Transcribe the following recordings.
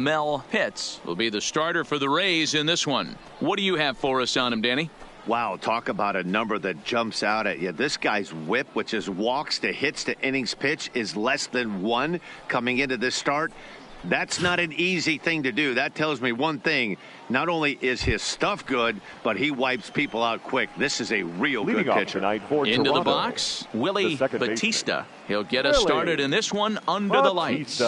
Mel Pitts will be the starter for the Rays in this one. What do you have for us on him, Danny? Wow, talk about a number that jumps out at you. This guy's whip, which is walks to hits to innings pitch, is less than 1 coming into this start. That's not an easy thing to do. That tells me one thing. Not only is his stuff good, but he wipes people out quick. This is a real good pitcher. Into the box, Willie Batista. He'll get us started in this one under the lights.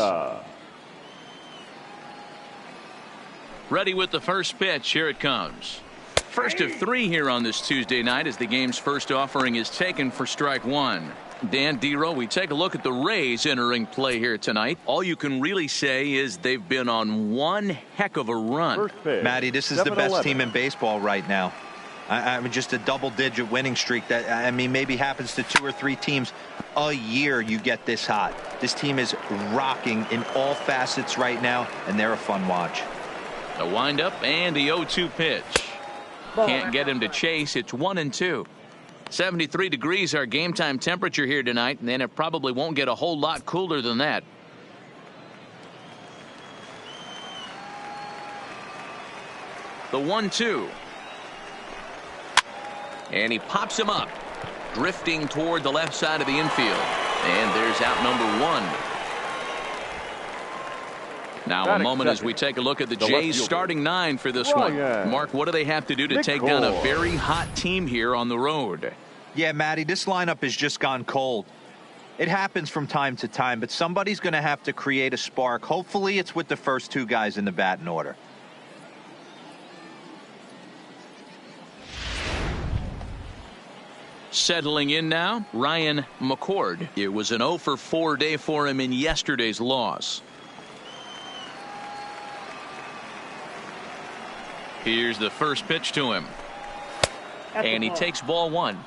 Ready with the first pitch. Here it comes. First of 3 here on this Tuesday night as the game's first offering is taken for strike 1. Dan Dero, we take a look at the Rays entering play here tonight. All you can really say is they've been on one heck of a run. Matty, this is the best team in baseball right now. I mean, just a double-digit winning streak that, I mean, maybe happens to 2 or 3 teams a year. You get this hot. This team is rocking in all facets right now, and they're a fun watch. The windup and the 0-2 pitch. Can't get him to chase. It's 1-2. 73 degrees our game time temperature here tonight, and then it probably won't get a whole lot cooler than that. The 1-2. And he pops him up, drifting toward the left side of the infield. And there's out number 1. Now a moment as we take a look at the Jays starting 9 for this one. Mark, what do they have to do to take down a very hot team here on the road? Yeah, Matty, this lineup has just gone cold. It happens from time to time, but somebody's going to have to create a spark. Hopefully it's with the first 2 guys in the batting order. Settling in now, Ryan McCord. It was an 0-for-4 day for him in yesterday's loss. Here's the first pitch to him. And he takes ball 1.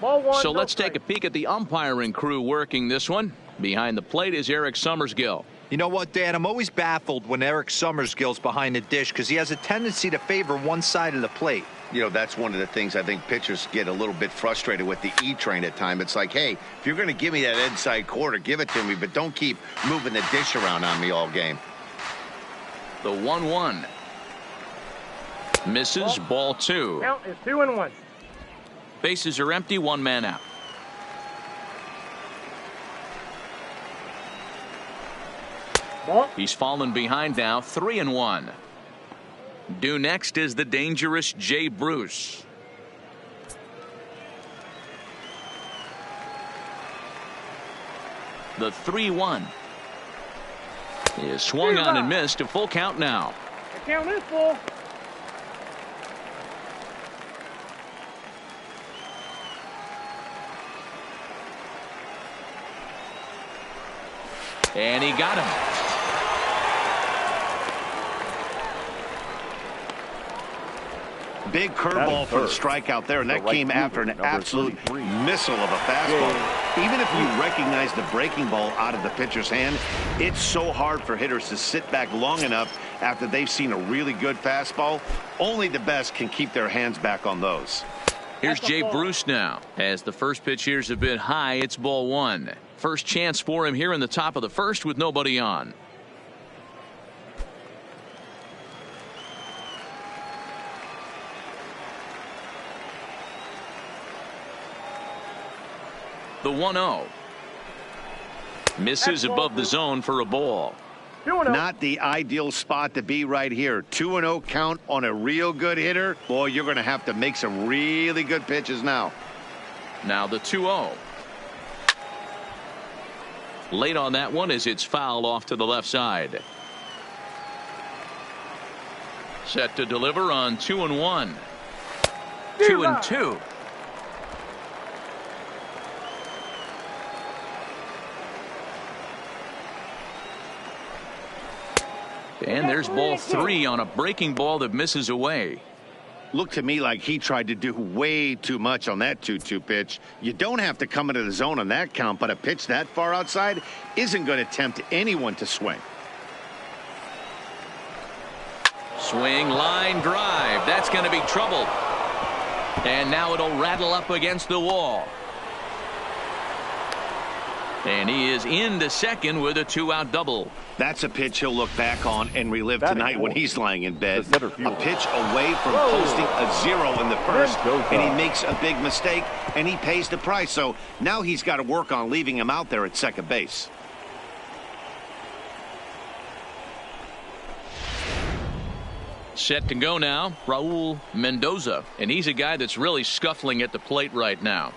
So let's take a peek at the umpiring crew working this one. Behind the plate is Eric Summersgill. You know what, Dan? I'm always baffled when Eric Summersgill's behind the dish because he has a tendency to favor one side of the plate. You know, that's one of the things I think pitchers get a little bit frustrated with the E-train at time. It's like, hey, if you're going to give me that inside quarter, give it to me, but don't keep moving the dish around on me all game. The 1-1. Misses, ball 2. Count is 2-1. Bases are empty, 1 man out. Ball. He's fallen behind now, 3-1. Due next is the dangerous Jay Bruce. The 3-1 is swung on and missed. A full count now. The count is full. And he got him. Big curveball for the strikeout there, and that came after an absolute missile of a fastball. Even if you recognize the breaking ball out of the pitcher's hand, it's so hard for hitters to sit back long enough after they've seen a really good fastball. Only the best can keep their hands back on those. Here's Jay Bruce now. As the first pitch here's a bit high, it's ball 1. First chance for him here in the top of the first with nobody on. The 1-0. Misses above the zone for a ball. Not the ideal spot to be right here. 2-0 count on a real good hitter. Boy, you're going to have to make some really good pitches now. Now the 2-0. Late on that one as it's fouled off to the left side. Set to deliver on 2-1. 2-2. And there's ball 3 on a breaking ball that misses away. Looked to me like he tried to do way too much on that 2-2 pitch. You don't have to come into the zone on that count, but a pitch that far outside isn't going to tempt anyone to swing. Swing, line drive. That's going to be trouble. And now it'll rattle up against the wall. And he is into second with a 2-out double. That's a pitch he'll look back on and relive tonight when he's lying in bed. A pitch away from posting a 0 in the first, and he makes a big mistake, and he pays the price. So now he's got to work on leaving him out there at second base. Set to go now, Raul Mendoza. And he's a guy that's really scuffling at the plate right now.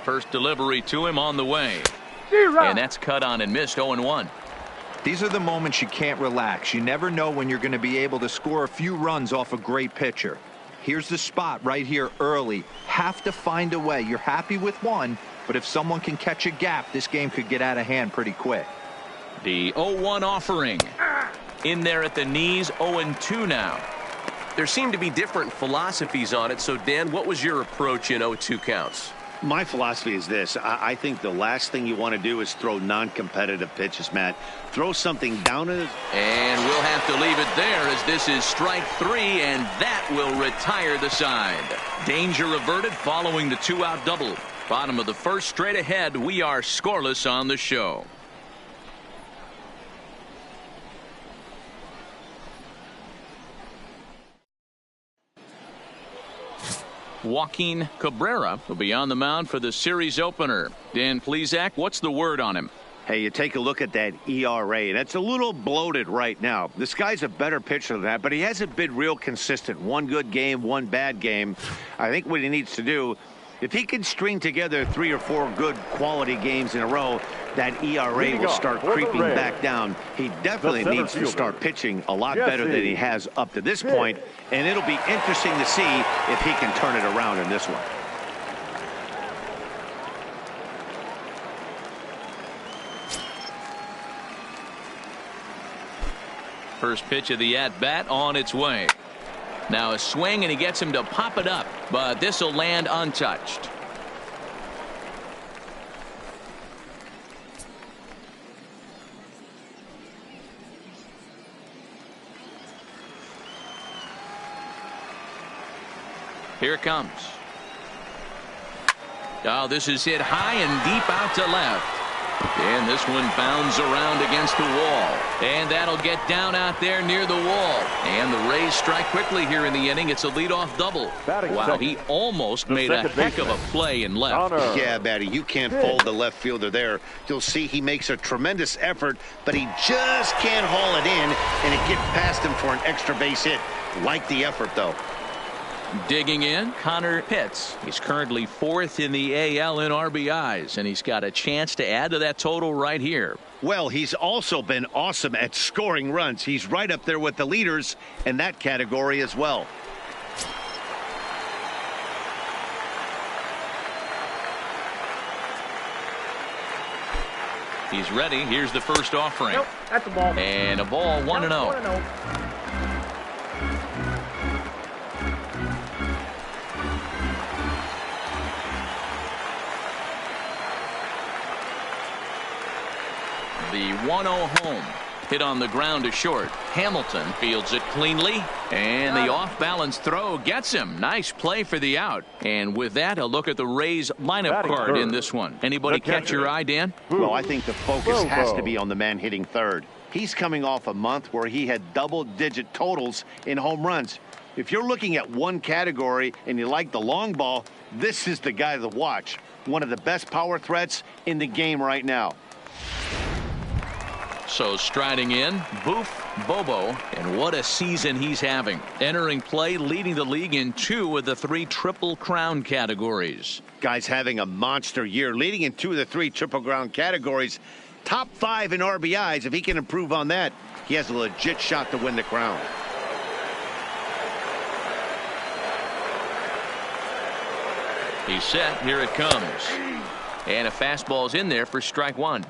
First delivery to him on the way. And that's cut on and missed. 0-1. These are the moments you can't relax. You never know when you're going to be able to score a few runs off a great pitcher. Here's the spot right here early. Have to find a way. You're happy with one, but if someone can catch a gap, this game could get out of hand pretty quick. The 0-1 offering. In there at the knees, 0-2 now. There seem to be different philosophies on it. So, Dan, what was your approach in 0-2 counts? My philosophy is this. I think the last thing you want to do is throw non-competitive pitches, Matt. Throw something down at it. And we'll have to leave it there as this is strike 3, and that will retire the side. Danger averted following the 2-out double. Bottom of the first, straight ahead. We are scoreless on the show. Joaquin Cabrera will be on the mound for the series opener. Dan Plesac, what's the word on him? Hey, you take a look at that ERA. That's a little bloated right now. This guy's a better pitcher than that, but he hasn't been real consistent. One good game, one bad game. I think what he needs to do, if he can string together 3 or 4 good quality games in a row, that ERA will start creeping back down. He definitely needs to start pitching a lot better than he has up to this point, and it'll be interesting to see if he can turn it around in this one. First pitch of the at-bat on its way. Now a swing, and he gets him to pop it up, but this will land untouched. Here it comes. Oh, this is hit high and deep out to left. And this one bounds around against the wall. And that'll get down out there near the wall. And the Rays strike quickly here in the inning. It's a leadoff double. Wow, he almost made a heck of a play and left. Yeah, Batty, you can't fold the left fielder there. You'll see he makes a tremendous effort, but he just can't haul it in, and it gets past him for an extra base hit. Like the effort, though. Digging in, Connor Pitts. He's currently 4th in the AL in RBIs, and he's got a chance to add to that total right here. Well, he's also been awesome at scoring runs. He's right up there with the leaders in that category as well. He's ready. Here's the first offering. Nope, that's a ball. And a ball, 1-0. The 1-0 home. Hit on the ground to short. Hamilton fields it cleanly. And the off-balance throw gets him. Nice play for the out. And with that, a look at the Rays lineup card in this one. Anybody catch your eye, Dan? Well, I think the focus has to be on the man hitting third. He's coming off a month where he had double-digit totals in home runs. If you're looking at one category and you like the long ball, this is the guy to watch. One of the best power threats in the game right now. So striding in, Boof Bobo, and what a season he's having. Entering play, leading the league in 2 of the 3 Triple Crown categories. Guy's having a monster year, leading in 2 of the 3 Triple Crown categories. Top 5 in RBIs. If he can improve on that, he has a legit shot to win the crown. He's set. Here it comes. And a fastball's in there for strike 1.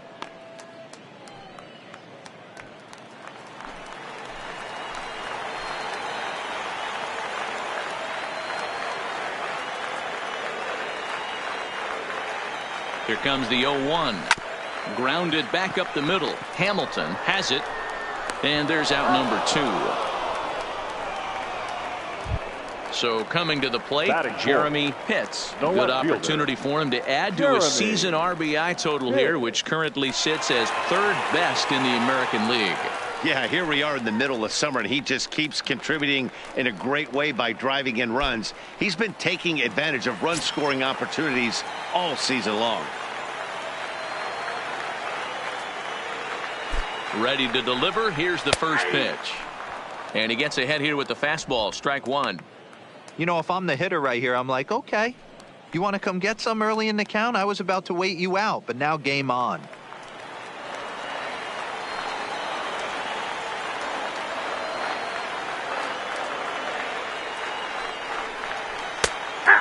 Here comes the 0-1. Grounded back up the middle. Hamilton has it. And there's out number 2. So coming to the plate, Jeremy Pitts. Good opportunity for him to add to his season RBI total here, which currently sits as 3rd best in the American League. Yeah, here we are in the middle of summer, and he just keeps contributing in a great way by driving in runs. He's been taking advantage of run-scoring opportunities all season long. Ready to deliver. Here's the first pitch. And he gets ahead here with the fastball. Strike 1. You know, if I'm the hitter right here, I'm like, okay, you want to come get some early in the count? I was about to wait you out, but now game on.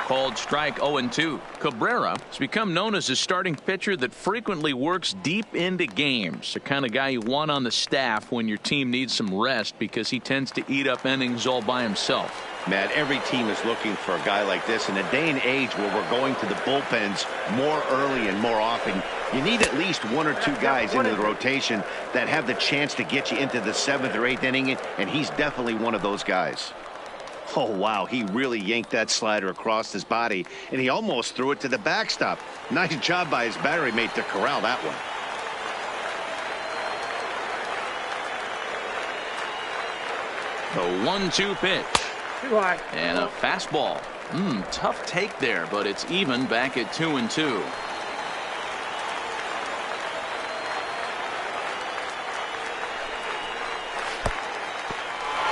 Called strike 0-2. Cabrera has become known as a starting pitcher that frequently works deep into games. The kind of guy you want on the staff when your team needs some rest because he tends to eat up innings all by himself. Matt, every team is looking for a guy like this. In a day and age where we're going to the bullpens more early and more often, you need at least 1 or 2 guys into the rotation that have the chance to get you into the 7th or 8th inning, and he's definitely one of those guys. Oh, wow, he really yanked that slider across his body, and he almost threw it to the backstop. Nice job by his battery mate to corral that one. The 1-2 pitch. And a fastball. Tough take there, but it's even back at 2-2.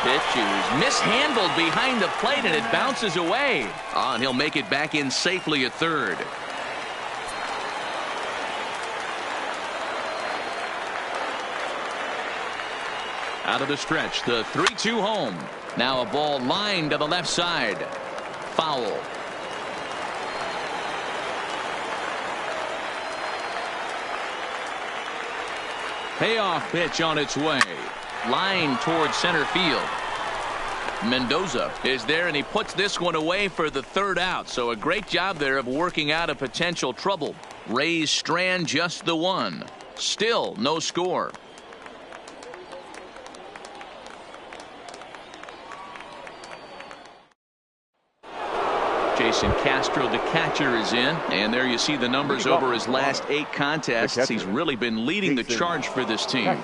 Pitch is mishandled behind the plate, and it bounces away. And he'll make it back in safely at 3rd. Out of the stretch, the 3-2 home. Now a ball lined to the left side. Foul. Payoff pitch on its way. Line towards center field. Mendoza is there, and he puts this one away for the 3rd out. So a great job there of working out a potential trouble. Rays strand just the 1. Still no score. Jason Castro, the catcher, is in, and there you see the numbers over his last 8 contests. He's really been leading the charge for this team.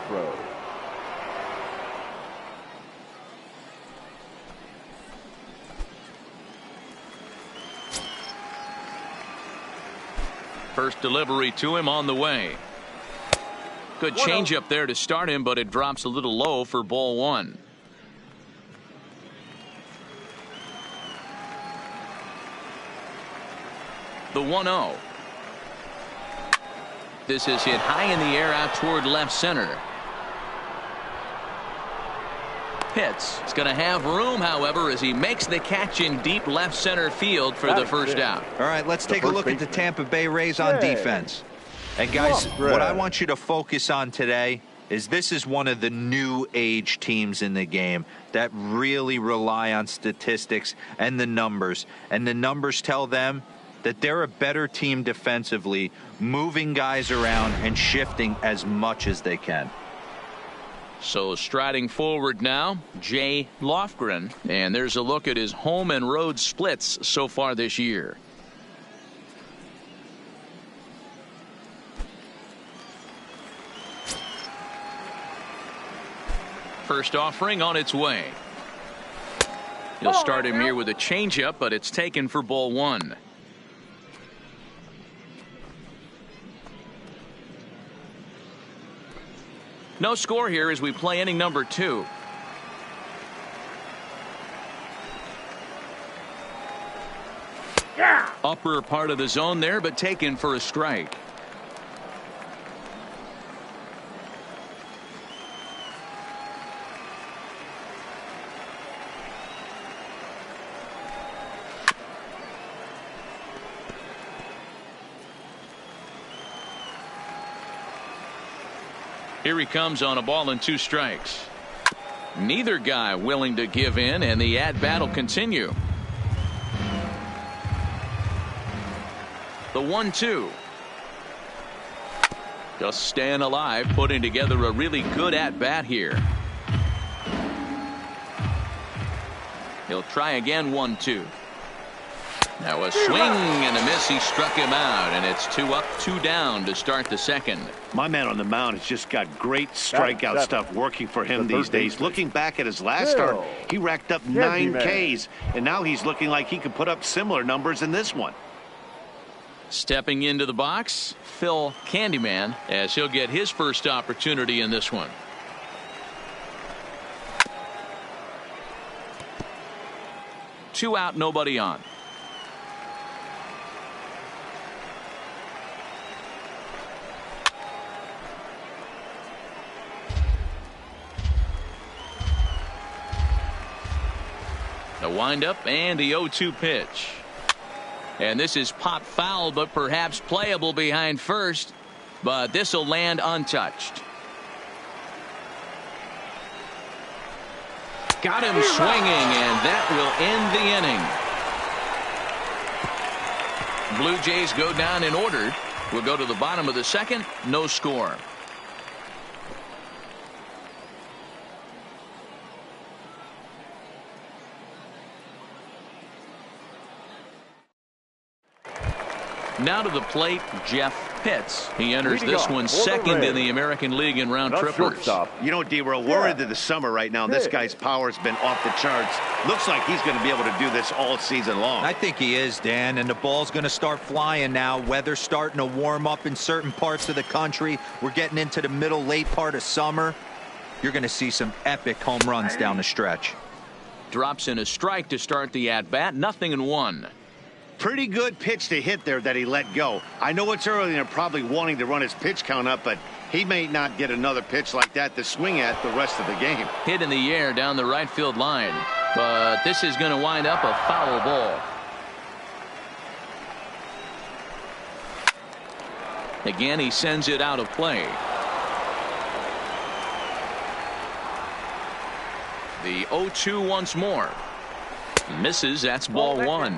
First delivery to him on the way. Good changeup there to start him, but it drops a little low for ball 1. The 1-0. This is hit high in the air out toward left center. Pitts is going to have room, however, as he makes the catch in deep left center field for the first out. All right, let's take a look at the Tampa Bay Rays on defense. And guys, what I want you to focus on today is this is one of the new age teams in the game that really rely on statistics and the numbers. And the numbers tell them that they're a better team defensively, moving guys around and shifting as much as they can. So striding forward now, Jay Lofgren, and there's a look at his home and road splits so far this year. First offering on its way. He'll start him here with a changeup, but it's taken for ball 1. No score here as we play inning number 2. Yeah. Upper part of the zone there, but taken for a strike. Here he comes on a ball and 2 strikes. Neither guy willing to give in, and the at-bat will continue. The 1-2. Just staying alive, putting together a really good at-bat here. He'll try again, 1-2. Now a swing and a miss. He struck him out, and it's 2 up, 2 down to start the second. My man on the mound has just got great strikeout stuff working for him these days. Looking back at his last start, he racked up 9 Ks, and now he's looking like he could put up similar numbers in this one. Stepping into the box, Phil Candyman, as he'll get his first opportunity in this one. Two out, nobody on. The windup and the 0-2 pitch. And this is pop foul, but perhaps playable behind first. But this will land untouched. Got him swinging, and that will end the inning. Blue Jays go down in order. We'll go to the bottom of the second. No score. Now to the plate, Jeff Pitts. He enters this one second in the American League in round trippers. You know, D-Roll, we're into the summer right now. This guy's power's been off the charts. Looks like he's going to be able to do this all season long. I think he is, Dan, and the ball's going to start flying now. Weather's starting to warm up in certain parts of the country. We're getting into the middle, late part of summer. You're going to see some epic home runs down the stretch. Drops in a strike to start the at-bat. 0-1. Pretty good pitch to hit there that he let go. I know it's early and they're probably wanting to run his pitch count up, but he may not get another pitch like that to swing at the rest of the game. Hit in the air down the right field line, but this is going to wind up a foul ball. Again, he sends it out of play. The 0-2 once more. Misses. That's ball 1.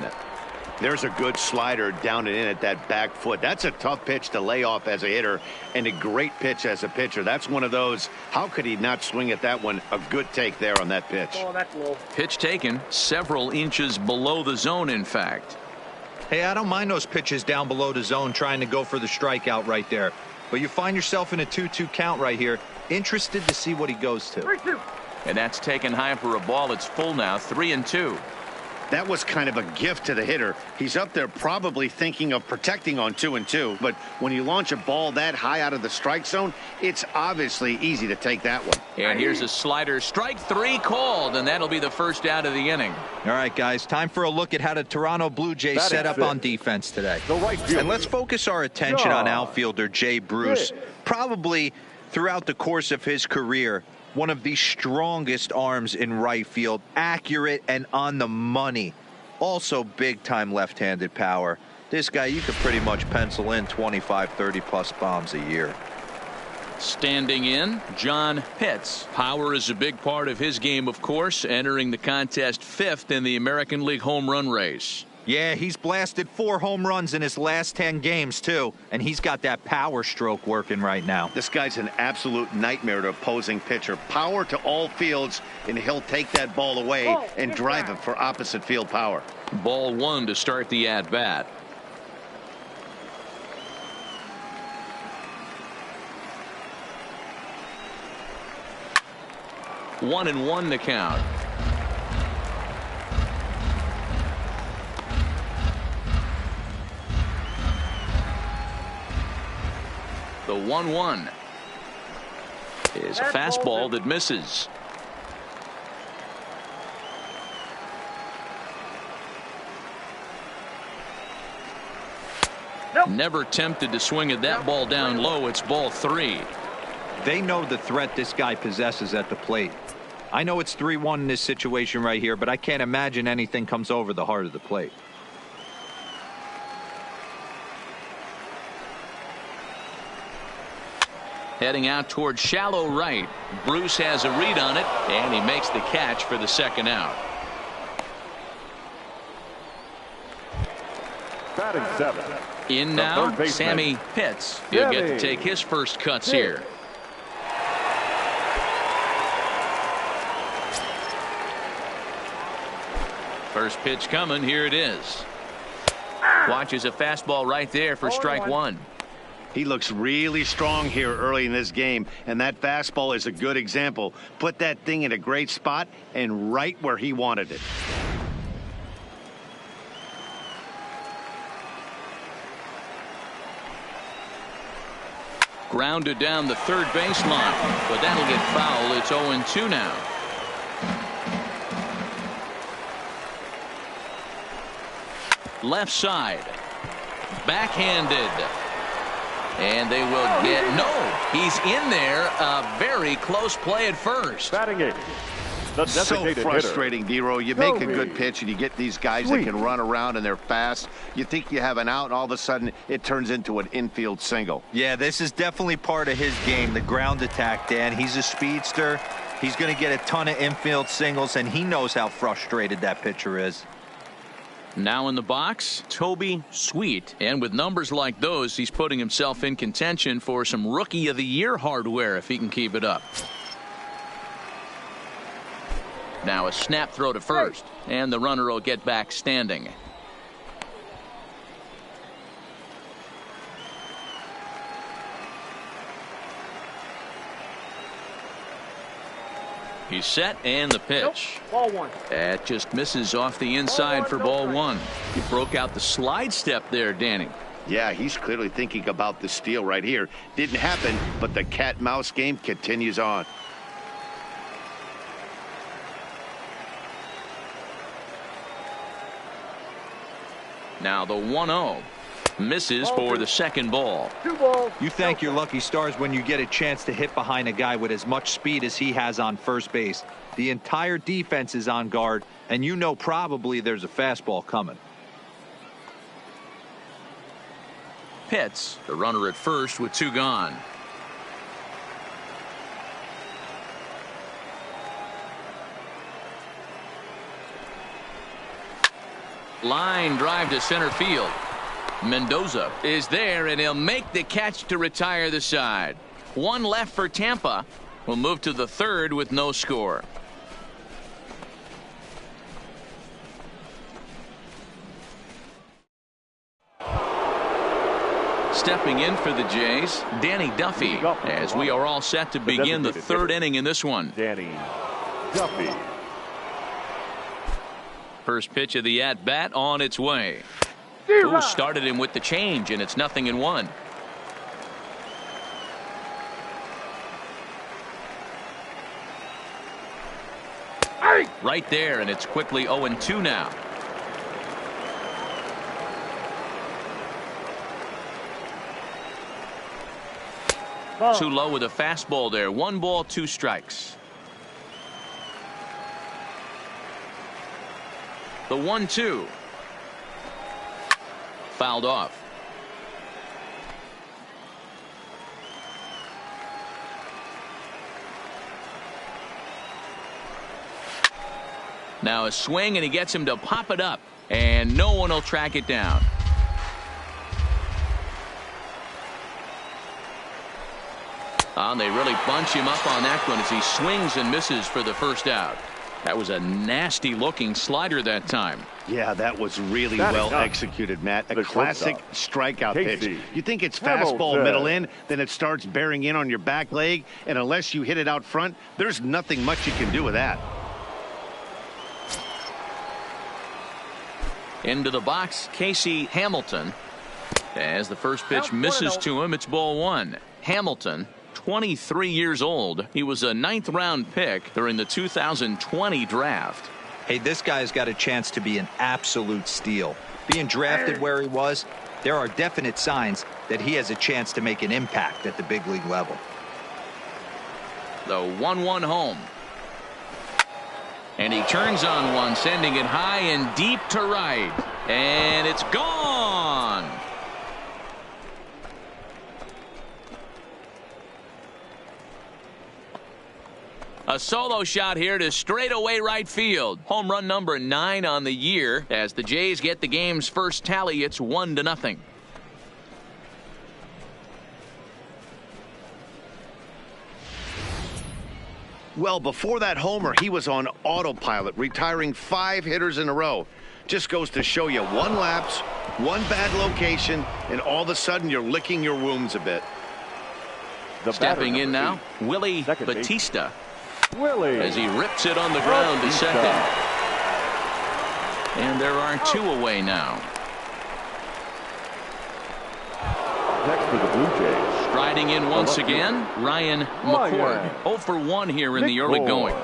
There's a good slider down and in at that back foot. That's a tough pitch to lay off as a hitter and a great pitch as a pitcher. That's one of those. How could he not swing at that one? A good take there on that pitch. Oh, that's low. Pitch taken several inches below the zone, in fact. Hey, I don't mind those pitches down below the zone trying to go for the strikeout right there. But you find yourself in a 2-2 count right here. Interested to see what he goes to. 3-2. And that's taken high for a ball. It's full now. 3-2. That was kind of a gift to the hitter. He's up there probably thinking of protecting on 2-2, but when you launch a ball that high out of the strike zone, it's obviously easy to take that one. And here's a slider. Strike 3 called, and that'll be the first out of the inning. All right, guys, time for a look at how the Toronto Blue Jays set up on defense today. And let's focus our attention on outfielder Jay Bruce. Probably throughout the course of his career, one of the strongest arms in right field, accurate and on the money. Also big-time left-handed power. This guy, you could pretty much pencil in 25, 30-plus bombs a year. Standing in, John Pitts. Power is a big part of his game, of course, entering the contest 5th in the American League home run race. Yeah, he's blasted 4 home runs in his last 10 games, too. And he's got that power stroke working right now. This guy's an absolute nightmare to opposing pitcher. Power to all fields, and he'll take that ball away and drive it for opposite field power. Ball 1 to start the at-bat. One and 1 to count. The 1-1 is a fastball that misses. Never tempted to swing at that ball down low. It's ball 3. They know the threat this guy possesses at the plate. I know it's 3-1 in this situation right here, but I can't imagine anything comes over the heart of the plate. Heading out towards shallow right. Bruce has a read on it, and he makes the catch for the second out. Batting 7, In now, Sammy Pitts. He'll get to take his first cuts here. First pitch coming. Here it is. Watches a fastball right there for strike one. He looks really strong here early in this game, and that fastball is a good example. Put that thing in a great spot and right where he wanted it. Grounded down the third baseline, but that'll get foul. It's 0-2 now. Left side. Backhanded. And they will get, no, he's in there. A very close play at first. Batting eighth. So frustrating, D-Row. You make a good pitch and you get these guys that can run around and they're fast. You think you have an out and all of a sudden it turns into an infield single. Yeah, this is definitely part of his game, the ground attack, Dan. He's a speedster. He's going to get a ton of infield singles, and he knows how frustrated that pitcher is. Now in the box, Toby Sweet. And with numbers like those, he's putting himself in contention for some Rookie of the Year hardware if he can keep it up. Now a snap throw to first, and the runner will get back standing. He's set, and the pitch. Ball one. That just misses off the inside for ball one. He broke out the slide step there, Danny. Yeah, he's clearly thinking about the steal right here. Didn't happen, but the cat-mouse game continues on. Now the 1-0 misses for the second ball. 2 balls. You thank your lucky stars when you get a chance to hit behind a guy with as much speed as he has on first base. The entire defense is on guard, and you know probably there's a fastball coming. Pitts, the runner at first with 2 gone. Line drive to center field. Mendoza is there, and he'll make the catch to retire the side. 1 left for Tampa. We'll move to the third with no score. Stepping in for the Jays, Danny Duffy, as we are all set to begin the third inning in this one. Danny Duffy. First pitch of the at-bat on its way. Ooh, started him with the change, and it's 0-1. Right there, and it's quickly 0-2 now. Too low with a fastball there. 1 ball, 2 strikes. The 1-2. Fouled off. Now a swing, and he gets him to pop it up, and no one will track it down. They really bunch him up on that one as he swings and misses for the first out. That was a nasty looking slider that time. Yeah, that was really well executed, Matt. A classic strikeout pitch. You think it's fastball middle in, then it starts bearing in on your back leg, and unless you hit it out front, there's nothing much you can do with that. Into the box, Casey Hamilton. As the first pitch misses to him, it's ball 1. Hamilton, 23 years old. He was a 9th round pick during the 2020 draft. Hey, this guy's got a chance to be an absolute steal. Being drafted where he was, there are definite signs that he has a chance to make an impact at the big league level. The 1-1 home. And he turns on one, sending it high and deep to right. And it's gone. A solo shot here to straightaway right field. Home run number 9 on the year. As the Jays get the game's first tally, it's 1-0. Well, before that homer, he was on autopilot, retiring 5 hitters in a row. Just goes to show you one lapse, one bad location, and all of a sudden you're licking your wounds a bit. Stepping in now, Willie Batista. Willie. As he rips it on the ground to second. And there are 2 away now. Next for the Blue Jays. Striding in once again, Ryan McCord. 0 for 1 here in the early going.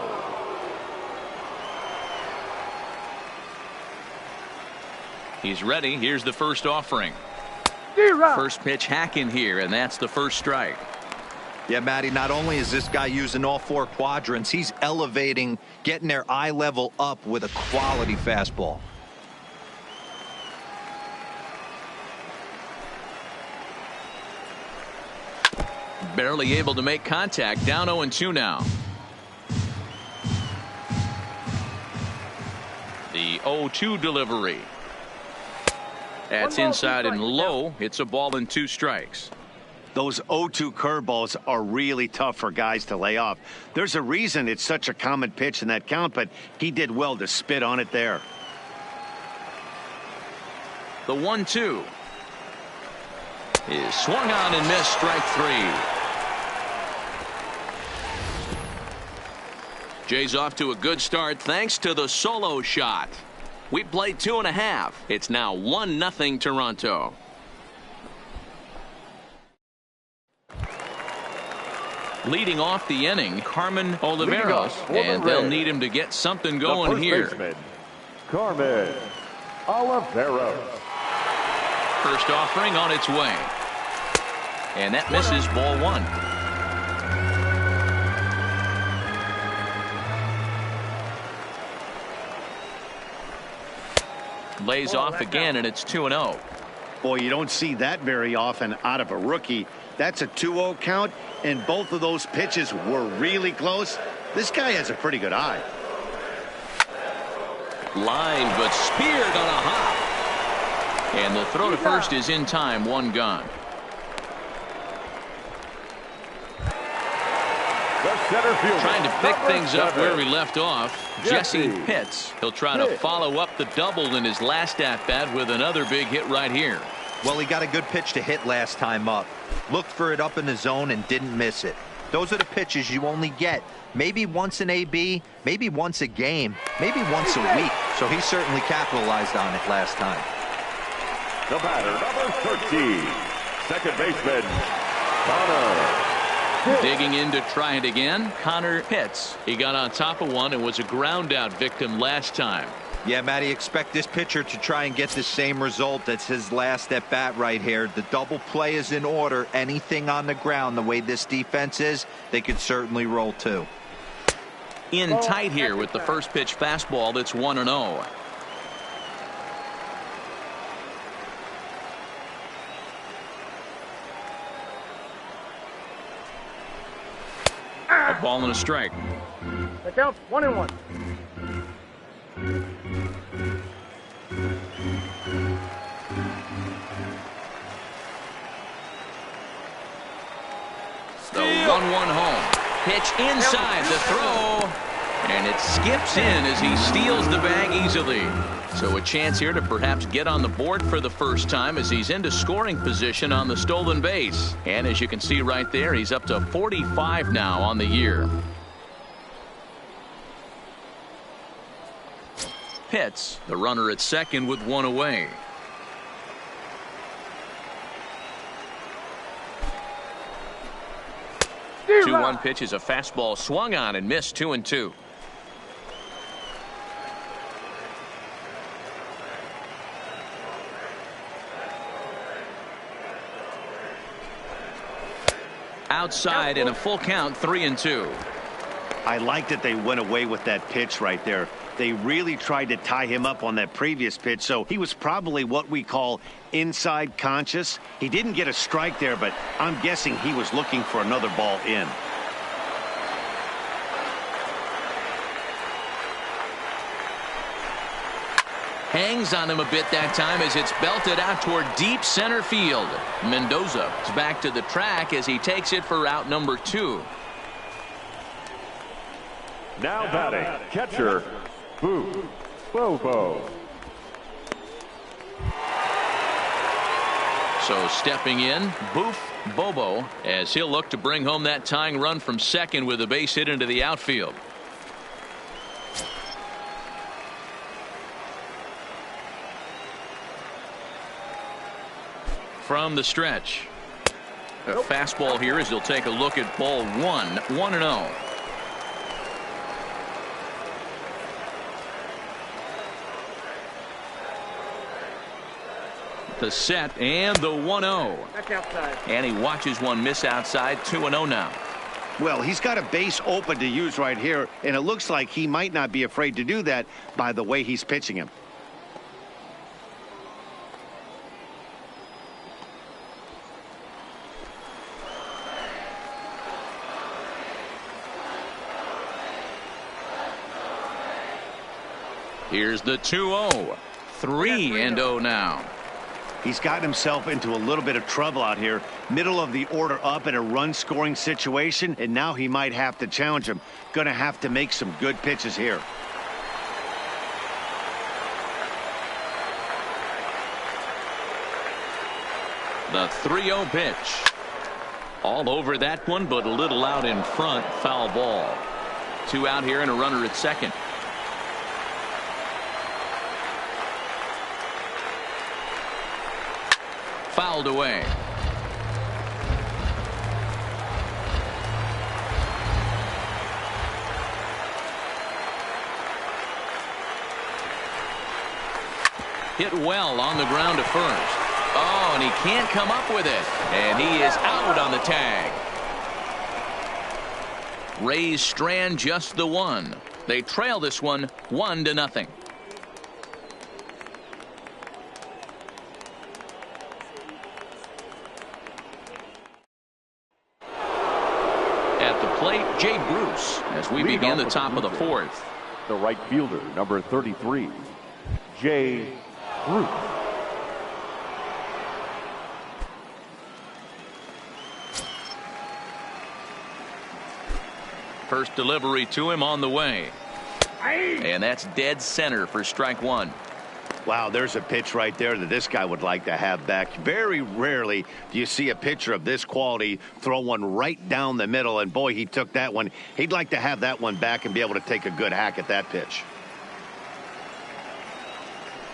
He's ready. Here's the first offering. First pitch hacking here, and that's the first strike. Yeah, Matty, not only is this guy using all 4 quadrants, he's elevating, getting their eye level up with a quality fastball. Barely able to make contact. Down 0-2 now. The 0-2 delivery. That's inside and low. It's a ball and 2 strikes. Those 0-2 curveballs are really tough for guys to lay off. There's a reason it's such a common pitch in that count, but he did well to spit on it there. The 1-2 is swung on and missed. Strike 3. Jays off to a good start thanks to the solo shot. We played 2.5. It's now 1-0 Toronto. Leading off the inning, Carmen Oliveros, and they'll need him to get something going here. Carmen Oliveros. First offering on its way. And that misses. Ball 1. Lays off again, and it's 2-0. Boy, you don't see that very often out of a rookie. That's a 2-0 count, and both of those pitches were really close. This guy has a pretty good eye. Line, but speared on a hop. And the throw to first is in time. 1 gone. Trying to pick things up where we left off. Jesse Pitts. He'll try to follow up the double in his last at-bat with another big hit right here. Well, he got a good pitch to hit last time up. Looked for it up in the zone and didn't miss it. Those are the pitches you only get maybe once an AB, maybe once a game, maybe once a week. So he certainly capitalized on it last time. The batter, number 13, second baseman, Connor. Digging in to try it again, Connor Pitts. He got on top of one and was a ground out victim last time. Yeah, Matty, expect this pitcher to try and get the same result. That's his last at bat right here. The double play is in order. Anything on the ground, the way this defense is, they could certainly roll 2. In tight here with the first pitch fastball. That's 1-0. A ball and a strike. The count's 1-1. The 1-1 home. Pitch inside the throw. And it skips in as he steals the bag easily. So a chance here to perhaps get on the board for the first time as he's into scoring position on the stolen base. And as you can see right there, he's up to 45 now on the year. Pitts, the runner at second with 1 away. The 2-1 pitch is a fastball swung on and missed. 2-2. Outside in a full count. 3-2. I like that they went away with that pitch right there. They really tried to tie him up on that previous pitch, so he was probably what we call inside conscious. He didn't get a strike there, but I'm guessing he was looking for another ball in. Hangs on him a bit that time as it's belted out toward deep center field. Mendoza is back to the track as he takes it for out number 2. Now batting, catcher, Boo Bobo. So stepping in, Boof Bobo, as he'll look to bring home that tying run from second with a base hit into the outfield. From the stretch. A fastball here as he'll take a look at ball one. 1-0. The set and the 1-0. Back outside. And he watches one miss outside. 2-0 now. Well, he's got a base open to use right here, and it looks like he might not be afraid to do that by the way he's pitching him. Here's the 2-0. 3-0 now. He's gotten himself into a little bit of trouble out here. Middle of the order up in a run-scoring situation, and now he might have to challenge him. Going to have to make some good pitches here. The 3-0 pitch. All over that one, but a little out in front. Foul ball. 2 out here and a runner at second. Fouled away. Hit well on the ground to first. Oh, and he can't come up with it. And he is out on the tag. Rays strand just the one. They trail this one 1-0. At the plate, Jay Bruce, as we begin the top of the fourth. The right fielder, number 33, Jay Bruce. First delivery to him on the way. And that's dead center for strike one. Wow, there's a pitch right there that this guy would like to have back. Very rarely do you see a pitcher of this quality throw one right down the middle, and boy, he took that one. He'd like to have that one back and be able to take a good hack at that pitch.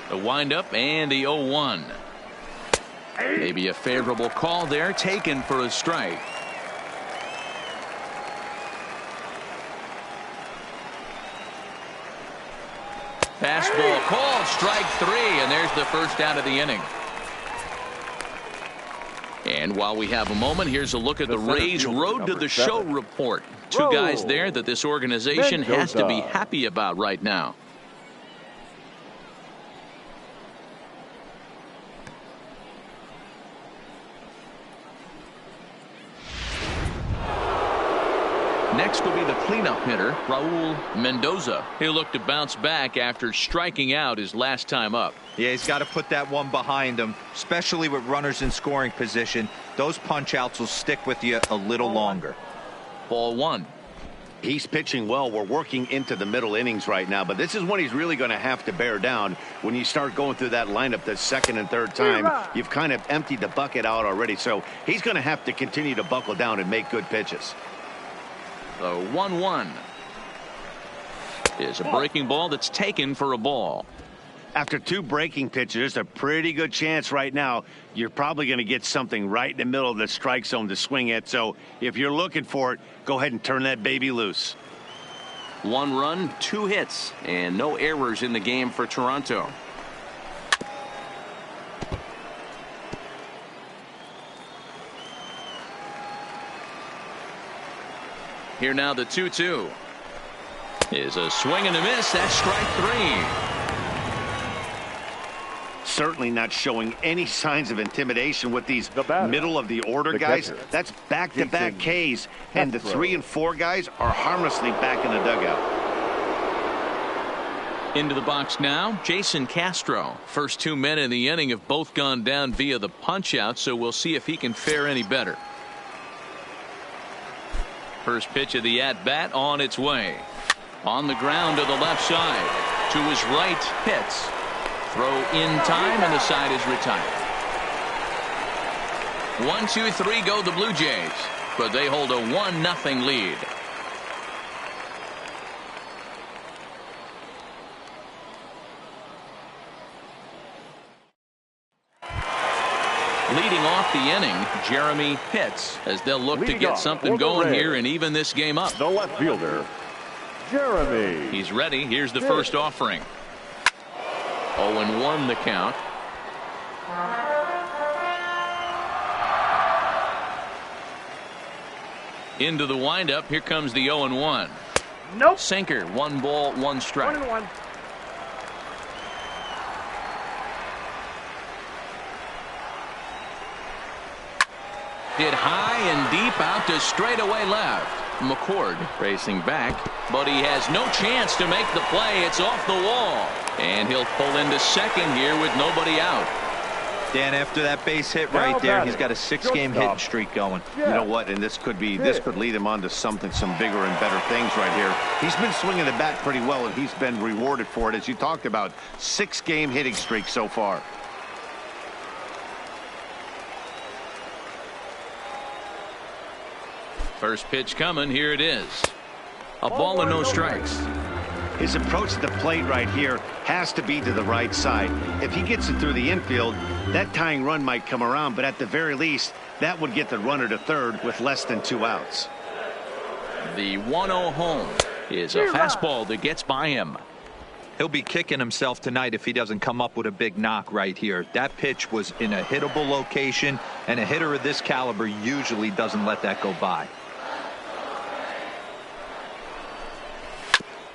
The windup and the 0-1. Maybe a favorable call there, taken for a strike. Fastball called, strike 3, and there's the first out of the inning. And while we have a moment, here's a look at the Rays Road to the Show report. 2 guys there that this organization has to be happy about right now. Next will be the cleanup hitter, Raul Mendoza. He'll look to bounce back after striking out his last time up. Yeah, he's got to put that one behind him, especially with runners in scoring position. Those punch outs will stick with you a little longer. Ball 1. He's pitching well. We're working into the middle innings right now, but this is when he's really going to have to bear down. When you start going through that lineup the second and third time, you've kind of emptied the bucket out already. So he's going to have to continue to buckle down and make good pitches. The 1-1 is a breaking ball that's taken for a ball. After 2 breaking pitches, there's a pretty good chance right now you're probably going to get something right in the middle of the strike zone to swing at. So if you're looking for it, go ahead and turn that baby loose. 1 run, 2 hits, and no errors in the game for Toronto. Here now the 2-2 is a swing and a miss. That's strike 3. Certainly not showing any signs of intimidation with these middle of the order guys. Catcher. That's back-to-back Ks, and the 3 and 4 guys are harmlessly back in the dugout. Into the box now, Jason Castro. First 2 men in the inning have both gone down via the punch out, so we'll see if he can fare any better. First pitch of the at-bat on its way. On the ground to the left side. To his right, Pitts. Throw in time, and the side is retired. 1-2-3 go the Blue Jays, but they hold a 1-0 lead. Leading off the inning, Jeremy Pitts, as they'll look to get something going here and even this game up. The left fielder, Jeremy. He's ready. Here's the first offering. 0-1 the count. Into the windup. Here comes the 0-1. Nope. Sinker. 1 ball, 1 strike. 1-1. Hit high and deep out to straightaway left. McCord racing back, but he has no chance to make the play. It's off the wall, and he'll pull into second here with nobody out. Dan, after that base hit right there, he's got a 6-game hitting streak going. You know what? And this could lead him on to some bigger and better things right here. He's been swinging the bat pretty well, and he's been rewarded for it, as you talked about. 6-game hitting streak so far. First pitch coming. Here it is. A ball and no strikes. His approach to the plate right here has to be to the right side. If he gets it through the infield, that tying run might come around, but at the very least, that would get the runner to third with less than 2 outs. The 1-0 home is a fastball that gets by him. He'll be kicking himself tonight if he doesn't come up with a big knock right here. That pitch was in a hittable location, and a hitter of this caliber usually doesn't let that go by.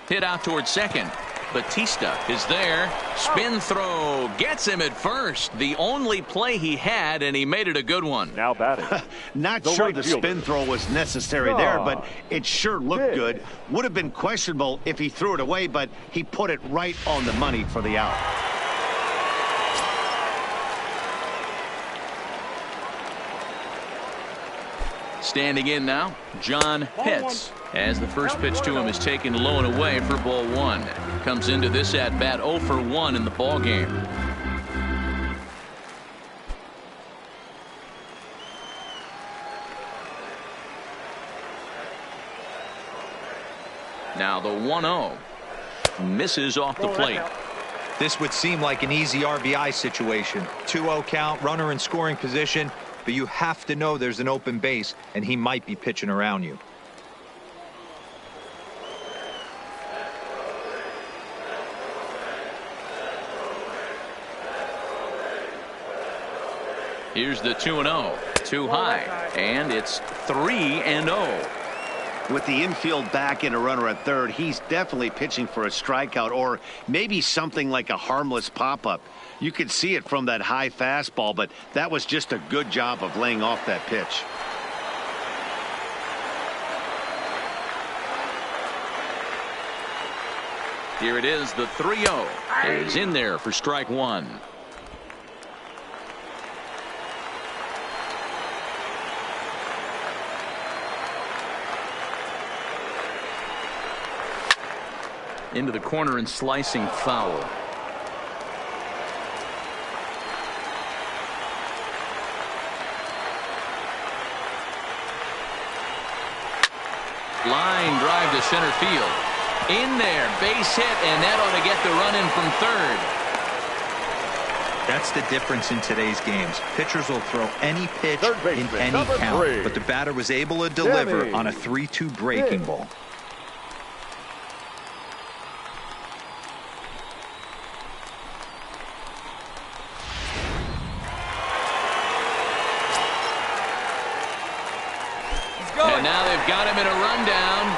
Hit out towards second. Batista is there. Spin throw gets him at first. The only play he had, and he made it a good one. Now batting. Not sure the spin throw was necessary there, but it sure looked good. Would have been questionable if he threw it away, but he put it right on the money for the out. Standing in now, John Pitts, as the first pitch to him is taken low and away for ball 1. Comes into this at bat 0 for 1 in the ball game. Now the 1-0 misses off the plate. This would seem like an easy RBI situation. 2-0 count, runner in scoring position, but you have to know there's an open base, and he might be pitching around you. Here's the 2-0. Too high, and it's 3-0. With the infield back and a runner at third, he's definitely pitching for a strikeout or maybe something like a harmless pop-up. You could see it from that high fastball, but that was just a good job of laying off that pitch. Here it is, the 3-0 is in there for strike 1. Into the corner and slicing foul. Line drive to center field. In there, base hit, and that ought to get the run in from third. That's the difference in today's games. Pitchers will throw any pitch in any count, but the batter was able to deliver on a 3-2 breaking ball. And now they've got him in a rundown.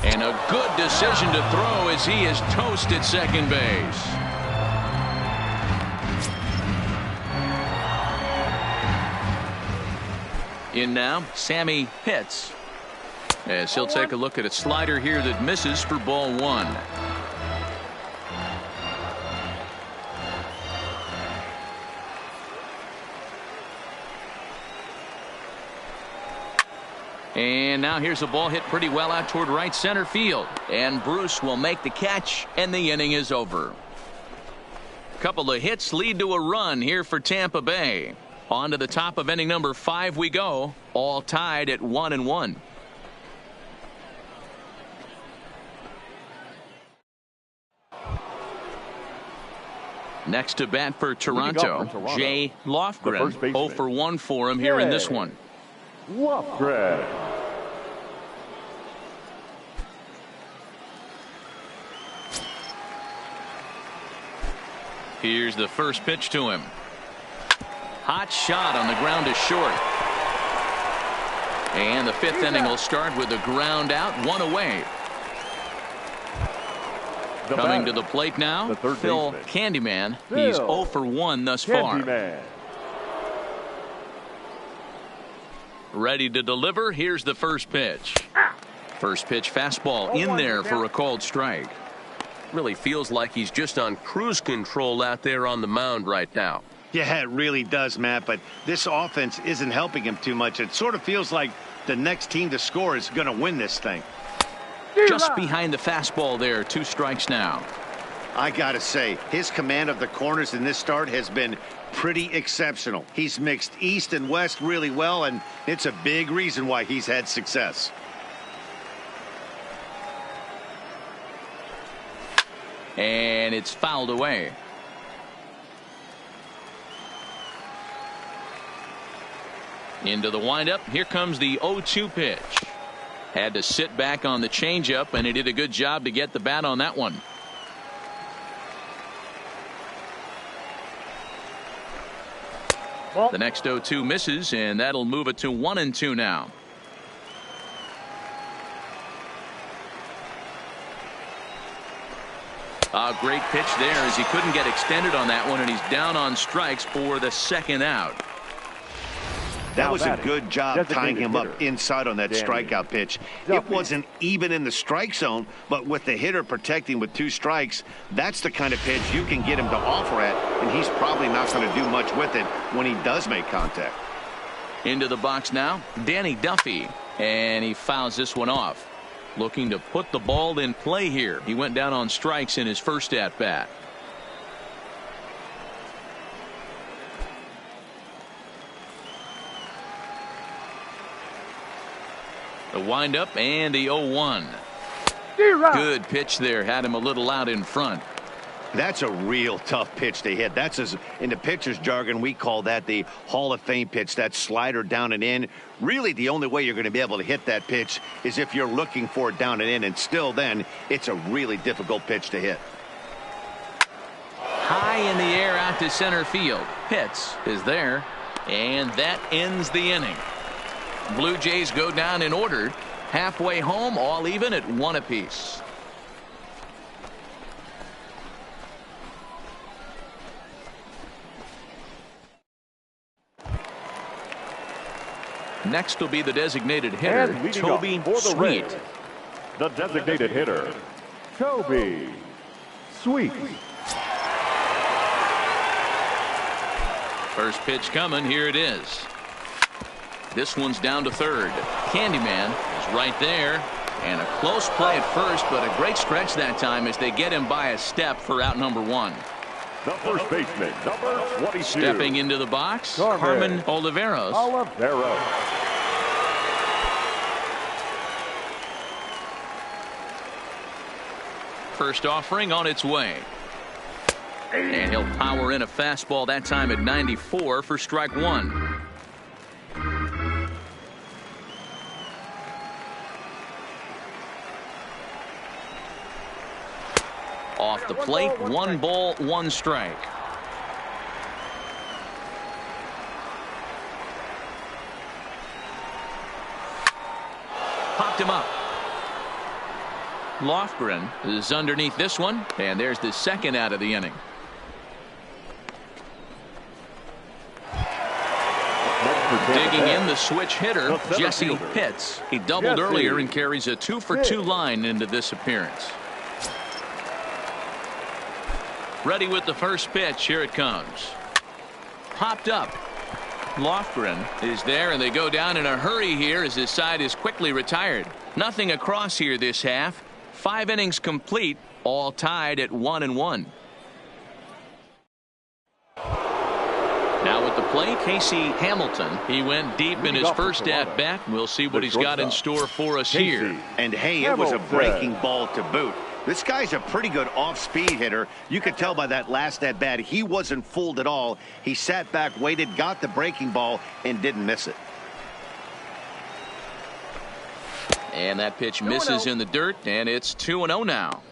And a good decision to throw as he is toast at second base. In now, Sammy Pitts, as he'll take a look at a slider here that misses for ball 1. And now here's a ball hit pretty well out toward right center field. And Bruce will make the catch, and the inning is over. Couple of hits lead to a run here for Tampa Bay. On to the top of inning number 5 we go, all tied at 1-1. Next to bat for Toronto, Jay Lofgren. 0 for 1 for him here in this one. Lofgren. Here's the first pitch to him. Hot shot on the ground is short. And the 5th inning will start with a ground out, 1 away. Coming to the plate now, Phil Candyman. He's 0 for 1 thus far. Ready to deliver. Here's the first pitch. First pitch fastball in there for a called strike. Really feels like he's just on cruise control out there on the mound right now. Yeah, it really does, Matt, but this offense isn't helping him too much. It sort of feels like the next team to score is going to win this thing. Just behind the fastball there, 2 strikes now. I got to say, his command of the corners in this start has been pretty exceptional. He's mixed east and west really well, and it's a big reason why he's had success. And it's fouled away. Into the windup. Here comes the 0-2 pitch. Had to sit back on the changeup, and he did a good job to get the bat on that one. The next 0-2 misses, and that'll move it to 1-2 now. A great pitch there as he couldn't get extended on that one, and he's down on strikes for the 2nd out. That was a good job tying him up inside on that strikeout pitch. It wasn't even in the strike zone, but with the hitter protecting with 2 strikes, that's the kind of pitch you can get him to offer at, and he's probably not going to do much with it when he does make contact. Into the box now, Danny Duffy, and he fouls this one off. Looking to put the ball in play here. He went down on strikes in his first at bat. The windup and the 0-1. Good pitch there. Had him a little out in front. That's a real tough pitch to hit. That's in the pitcher's jargon, we call that the Hall of Fame pitch. That slider down and in. Really, the only way you're going to be able to hit that pitch is if you're looking for it down and in. And still then, it's a really difficult pitch to hit. High in the air out to center field. Pitts is there. And that ends the inning. Blue Jays go down in order. Halfway home, all even at 1 apiece. Next will be the designated hitter, Toby Sweet. The designated hitter, Toby Sweet. First pitch coming. Here it is. This one's down to third. Candyman is right there. And a close play at first, but a great stretch that time as they get him by a step for out number 1. The first baseman, number 22. Stepping into the box, Carmen Oliveros. First offering on its way. And he'll power in a fastball that time at 94 for strike 1. Off the plate, 1 ball, 1 strike. Popped him up. Lofgren is underneath this one, and there's the 2nd out of the inning. Digging in the switch hitter, Jesse Pitts. He doubled earlier and carries a 2-for-2 line into this appearance. Ready with the first pitch. Here it comes. Popped up. Lofgren is there, and they go down in a hurry here as his side is quickly retired. Nothing across here this half. 5 innings complete, all tied at 1-1. Now at the plate, Casey Hamilton. He went deep in his first at-bat. We'll see what he's got in store for us here. And hey, it was a breaking ball to boot. This guy's a pretty good off-speed hitter. You could tell by that last at-bat he wasn't fooled at all. He sat back, waited, got the breaking ball, and didn't miss it. And that pitch misses in the dirt, and it's 2-0 now.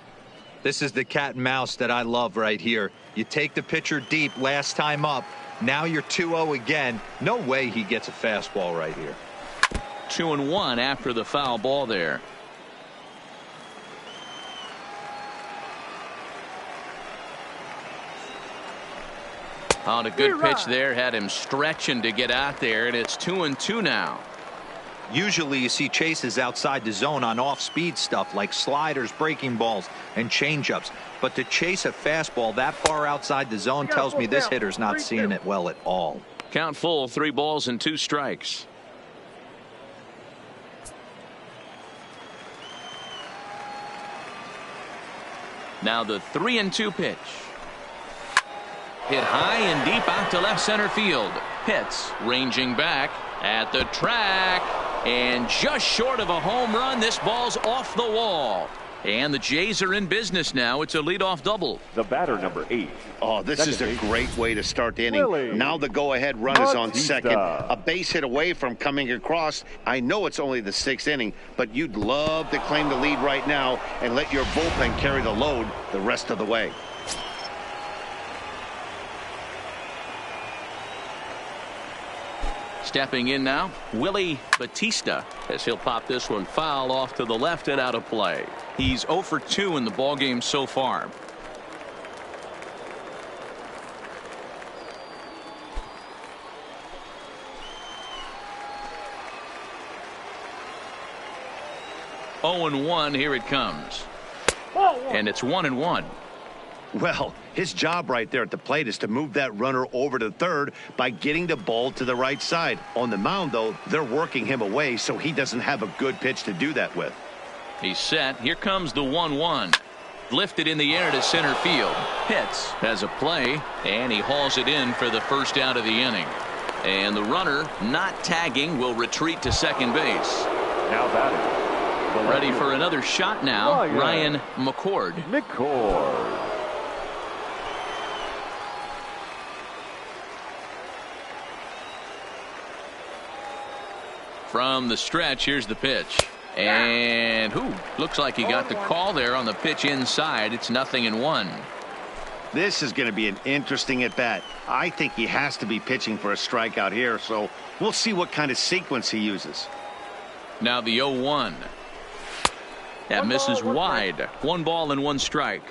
This is the cat and mouse that I love right here. You take the pitcher deep last time up. Now you're 2-0 again. No way he gets a fastball right here. 2-1 after the foul ball there. On a good pitch there, had him stretching to get out there, and it's 2-2 now. Usually you see chases outside the zone on off-speed stuff like sliders, breaking balls, and changeups. But to chase a fastball that far outside the zone tells me this hitter's not seeing it well at all. Count full, 3 balls and 2 strikes. Now the 3-2 pitch. Hit high and deep out to left center field. Pitts ranging back at the track, and just short of a home run. This ball's off the wall, and the Jays are in business now. It's a leadoff double. The batter, number 8. Oh, this is a great way to start the inning. Now the go-ahead run is on second, a base hit away from coming across. I know it's only the 6th inning, but you'd love to claim the lead right now and let your bullpen carry the load the rest of the way. Stepping in now, Willie Batista, as he'll pop this one foul off to the left and out of play. He's 0 for 2 in the ballgame so far. Oh and 1, here it comes. And it's 1-1. Well, his job right there at the plate is to move that runner over to third by getting the ball to the right side. On the mound, though, they're working him away, so he doesn't have a good pitch to do that with. He's set. Here comes the 1-1. Lifted in the air to center field. Pitts has a play, and he hauls it in for the first out of the inning. And the runner, not tagging, will retreat to second base. Now batting. Ready for another shot now, Ryan McCord. From the stretch, here's the pitch. And looks like he got the call there on the pitch inside. It's 0-1. This is going to be an interesting at bat. I think he has to be pitching for a strikeout here, so we'll see what kind of sequence he uses. Now the 0-1. That misses wide. 1 ball and 1 strike.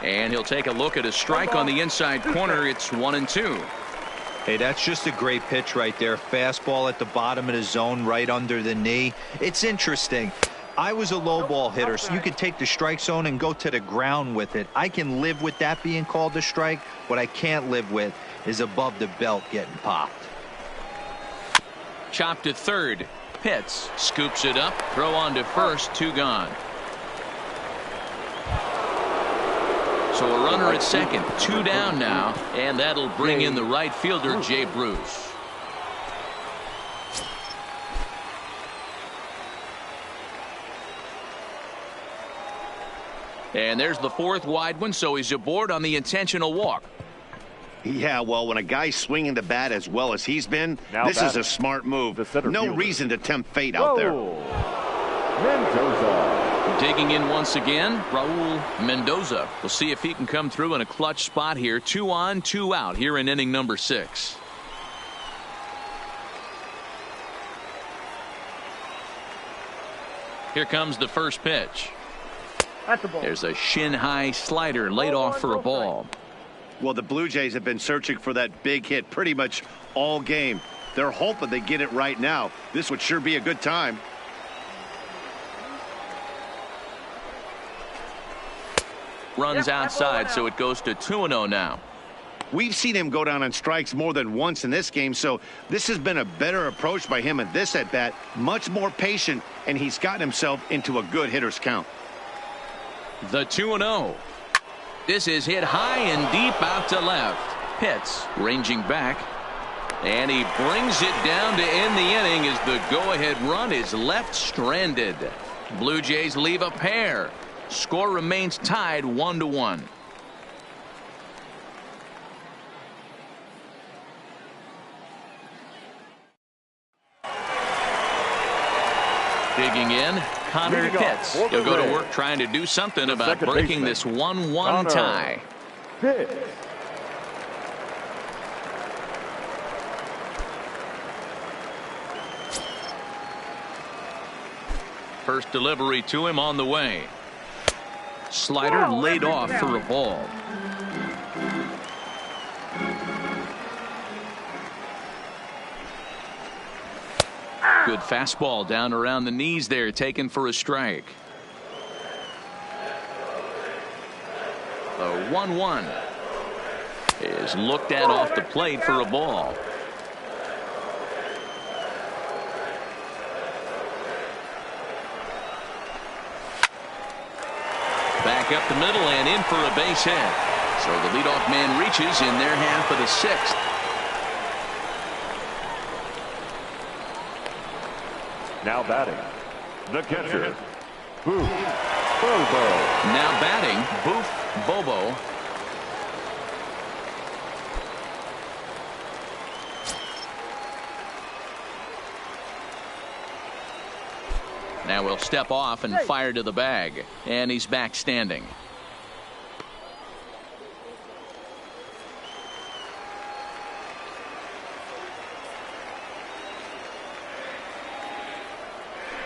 And he'll take a look at a strike on the inside corner. It's 1-2. Hey, that's just a great pitch right there. Fastball at the bottom of the zone, right under the knee. It's interesting. I was a low ball hitter, so you could take the strike zone and go to the ground with it. I can live with that being called a strike. What I can't live with is above the belt getting popped. Chopped to third. Pitts scoops it up. Throw on to first. 2 gone. So a runner at second. 2 down now. And that'll bring in the right fielder, Jay Bruce. And there's the 4th wide one, so he's aboard on the intentional walk. Yeah, well, when a guy's swinging the bat as well as he's been, this is a smart move. No reason to tempt fate out there. Mendoza. Digging in once again, Raul Mendoza. We'll see if he can come through in a clutch spot here. 2 on, 2 out here in inning number 6. Here comes the first pitch. There's a shin-high slider laid off for a ball. Well, the Blue Jays have been searching for that big hit pretty much all game. They're hoping they get it right now. This would sure be a good time. Runs outside, so it goes to 2-0 now. We've seen him go down on strikes more than once in this game, so this has been a better approach by him at this at-bat. Much more patient, and he's gotten himself into a good hitter's count. The 2-0. This is hit high and deep out to left. Pitts ranging back, and he brings it down to end the inning as the go-ahead run is left stranded. Blue Jays leave a pair. Score remains tied 1-1. Digging in, Connor Pitts. He'll go to work trying to do something about breaking this 1-1 tie. Pitts. First delivery to him on the way. Slider laid off for a ball. Good fastball down around the knees there, taken for a strike. The 1-1 is looked at off the plate for a ball. Back up the middle and in for a base hit. So the leadoff man reaches in their half of the sixth. Now batting, the catcher, Boof Bobo. Now batting, Boof Bobo. Now we'll step off and fire to the bag. And he's back standing.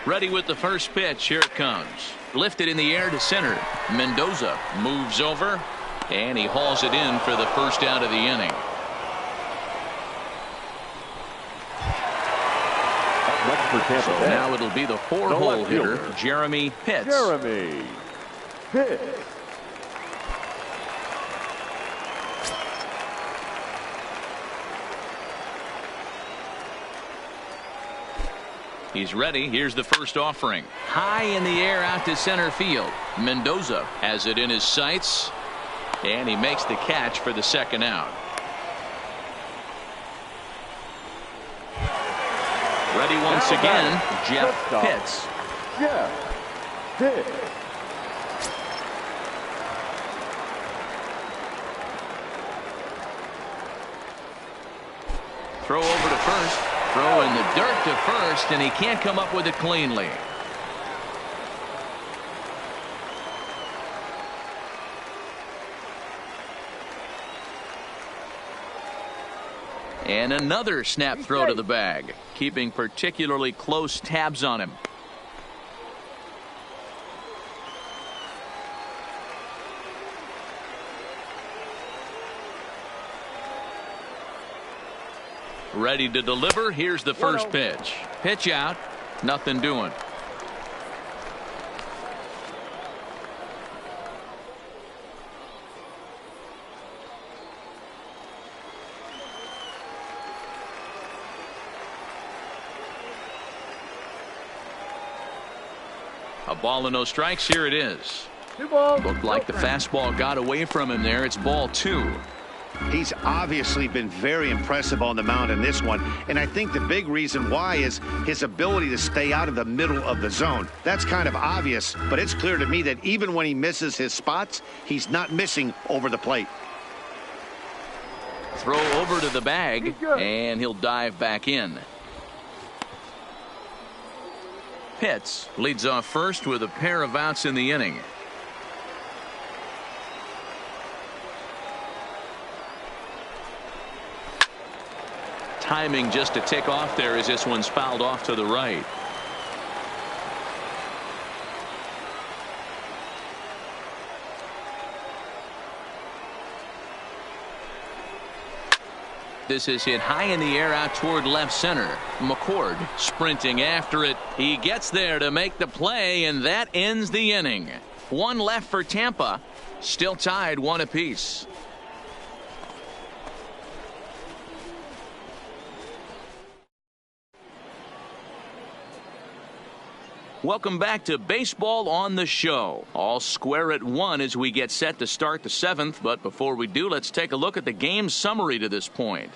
Ready with the first pitch. Here it comes. Lifted in the air to center. Mendoza moves over, and he hauls it in for the first out of the inning. Up next for Tampa So Bay. now it'll be the four-hole hitter, Jeremy Pitts. Jeremy Pitts. He's ready. Here's the first offering. High in the air out to center field. Mendoza has it in his sights, and he makes the catch for the second out. Ready once again, Jeff Pitts. Jeff Pitts. Throw over to first. Throw in the dirt to first, and he can't come up with it cleanly. And another snap throw to the bag, keeping particularly close tabs on him. Ready to deliver. Here's the first pitch. Pitch out. Nothing doing. A ball and no strikes. Here it is. Looked like the fastball got away from him there. It's ball two. He's obviously been very impressive on the mound in this one, and I think the big reason why is his ability to stay out of the middle of the zone. That's kind of obvious, but it's clear to me that even when he misses his spots, he's not missing over the plate. Throw over to the bag, and he'll dive back in. Pitts leads off first with a pair of outs in the inning. Timing just to tick off there as this one's fouled off to the right. This is hit high in the air out toward left center. McCord sprinting after it. He gets there to make the play, and that ends the inning. One left for Tampa. Still tied 1 apiece. Welcome back to Baseball on the Show. All square at 1 as we get set to start the 7th. But before we do, let's take a look at the game summary to this point.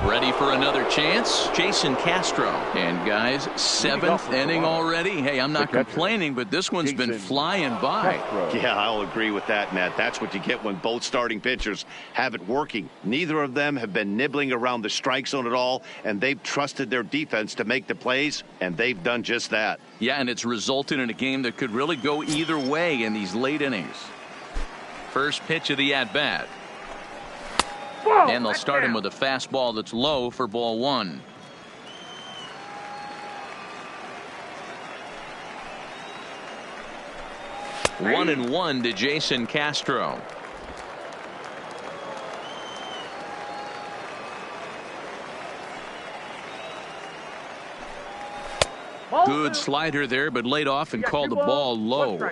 Ready for another chance? Jason Castro. And guys, 7th inning already. Hey, I'm not complaining, but this one's been flying by. Yeah, I'll agree with that, Matt. That's what you get when both starting pitchers have it working. Neither of them have been nibbling around the strike zone at all, and they've trusted their defense to make the plays, and they've done just that. Yeah, and it's resulted in a game that could really go either way in these late innings. First pitch of the at-bat. And they'll start him with a fastball that's low for ball 1. One and one to Jason Castro. Good slider there, but laid off and called the ball low.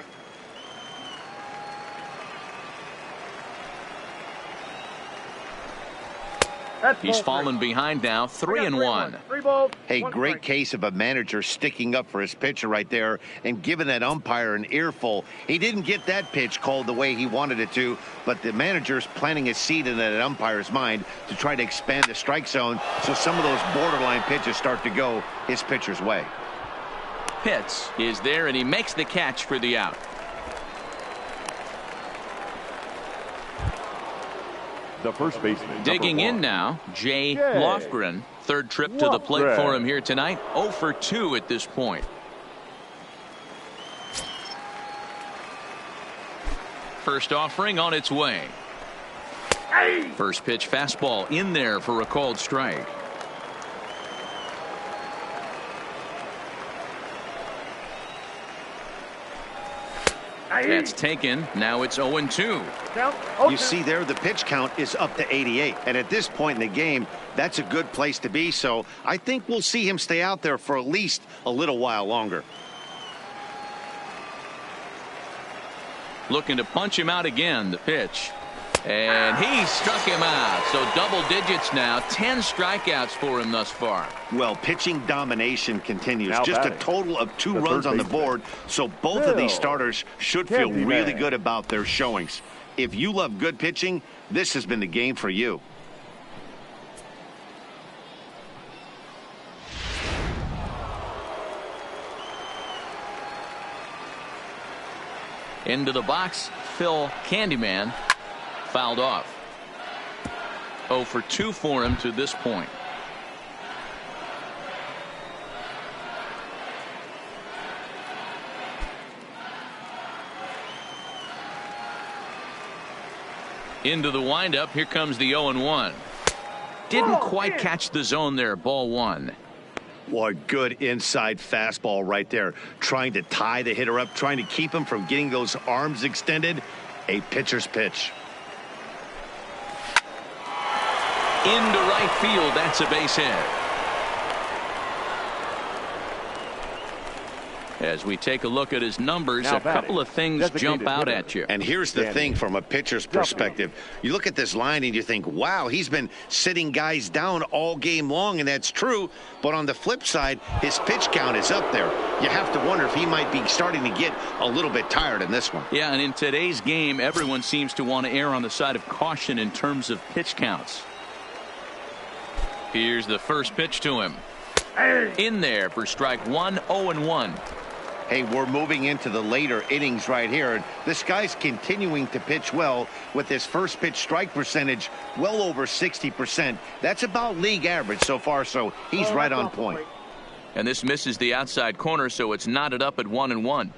He's fallen behind now, 3-1. Hey, great case of a manager sticking up for his pitcher right there and giving that umpire an earful. He didn't get that pitch called the way he wanted it to, but the manager's planting a seed in that umpire's mind to try to expand the strike zone so some of those borderline pitches start to go his pitcher's way. Pitts is there, and he makes the catch for the out. The first baseman. Digging in now, Jay Lofgren. Third trip to the plate for him here tonight. 0 for 2 at this point. First offering on its way. First pitch fastball in there for a called strike. That's taken. Now it's 0-2. You see there, the pitch count is up to 88. And at this point in the game, that's a good place to be. So I think we'll see him stay out there for at least a little while longer. Looking to punch him out again, the pitch. And he struck him out. So double digits now. 10 strikeouts for him thus far. Well, pitching domination continues. Now just batting. a total of 2 runs on the board. So both of these starters should feel really good about their showings. If you love good pitching, this has been the game for you. Into the box, Phil Candyman. Fouled off. 0 for 2 for him to this point. Into the windup. Here comes the 0-1. Didn't quite catch the zone there. Ball 1. What good inside fastball right there. Trying to tie the hitter up, trying to keep him from getting those arms extended. A pitcher's pitch. Into right field. That's a base hit. As we take a look at his numbers, a couple of things jump out at you. And here's the thing from a pitcher's perspective. You look at this line and you think, wow, he's been sitting guys down all game long, and that's true. But on the flip side, his pitch count is up there. You have to wonder if he might be starting to get a little bit tired in this one. Yeah, and in today's game, everyone seems to want to err on the side of caution in terms of pitch counts. Here's the first pitch to him. In there for strike 1, 0-1. Hey, we're moving into the later innings right here. And this guy's continuing to pitch well with his first pitch strike percentage well over 60%. That's about league average so far, so he's right on point. And this misses the outside corner, so it's knotted up at 1-1.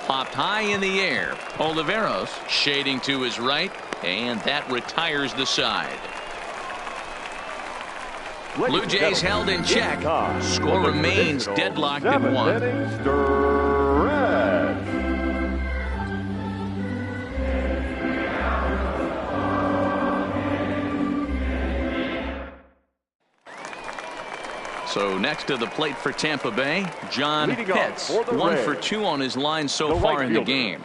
Popped high in the air. Oliveros shading to his right, and that retires the side. Blue Jays held in check. Score remains deadlocked at 1. So next to the plate for Tampa Bay, John Pitts, 1 for 2 on his line so far in the game.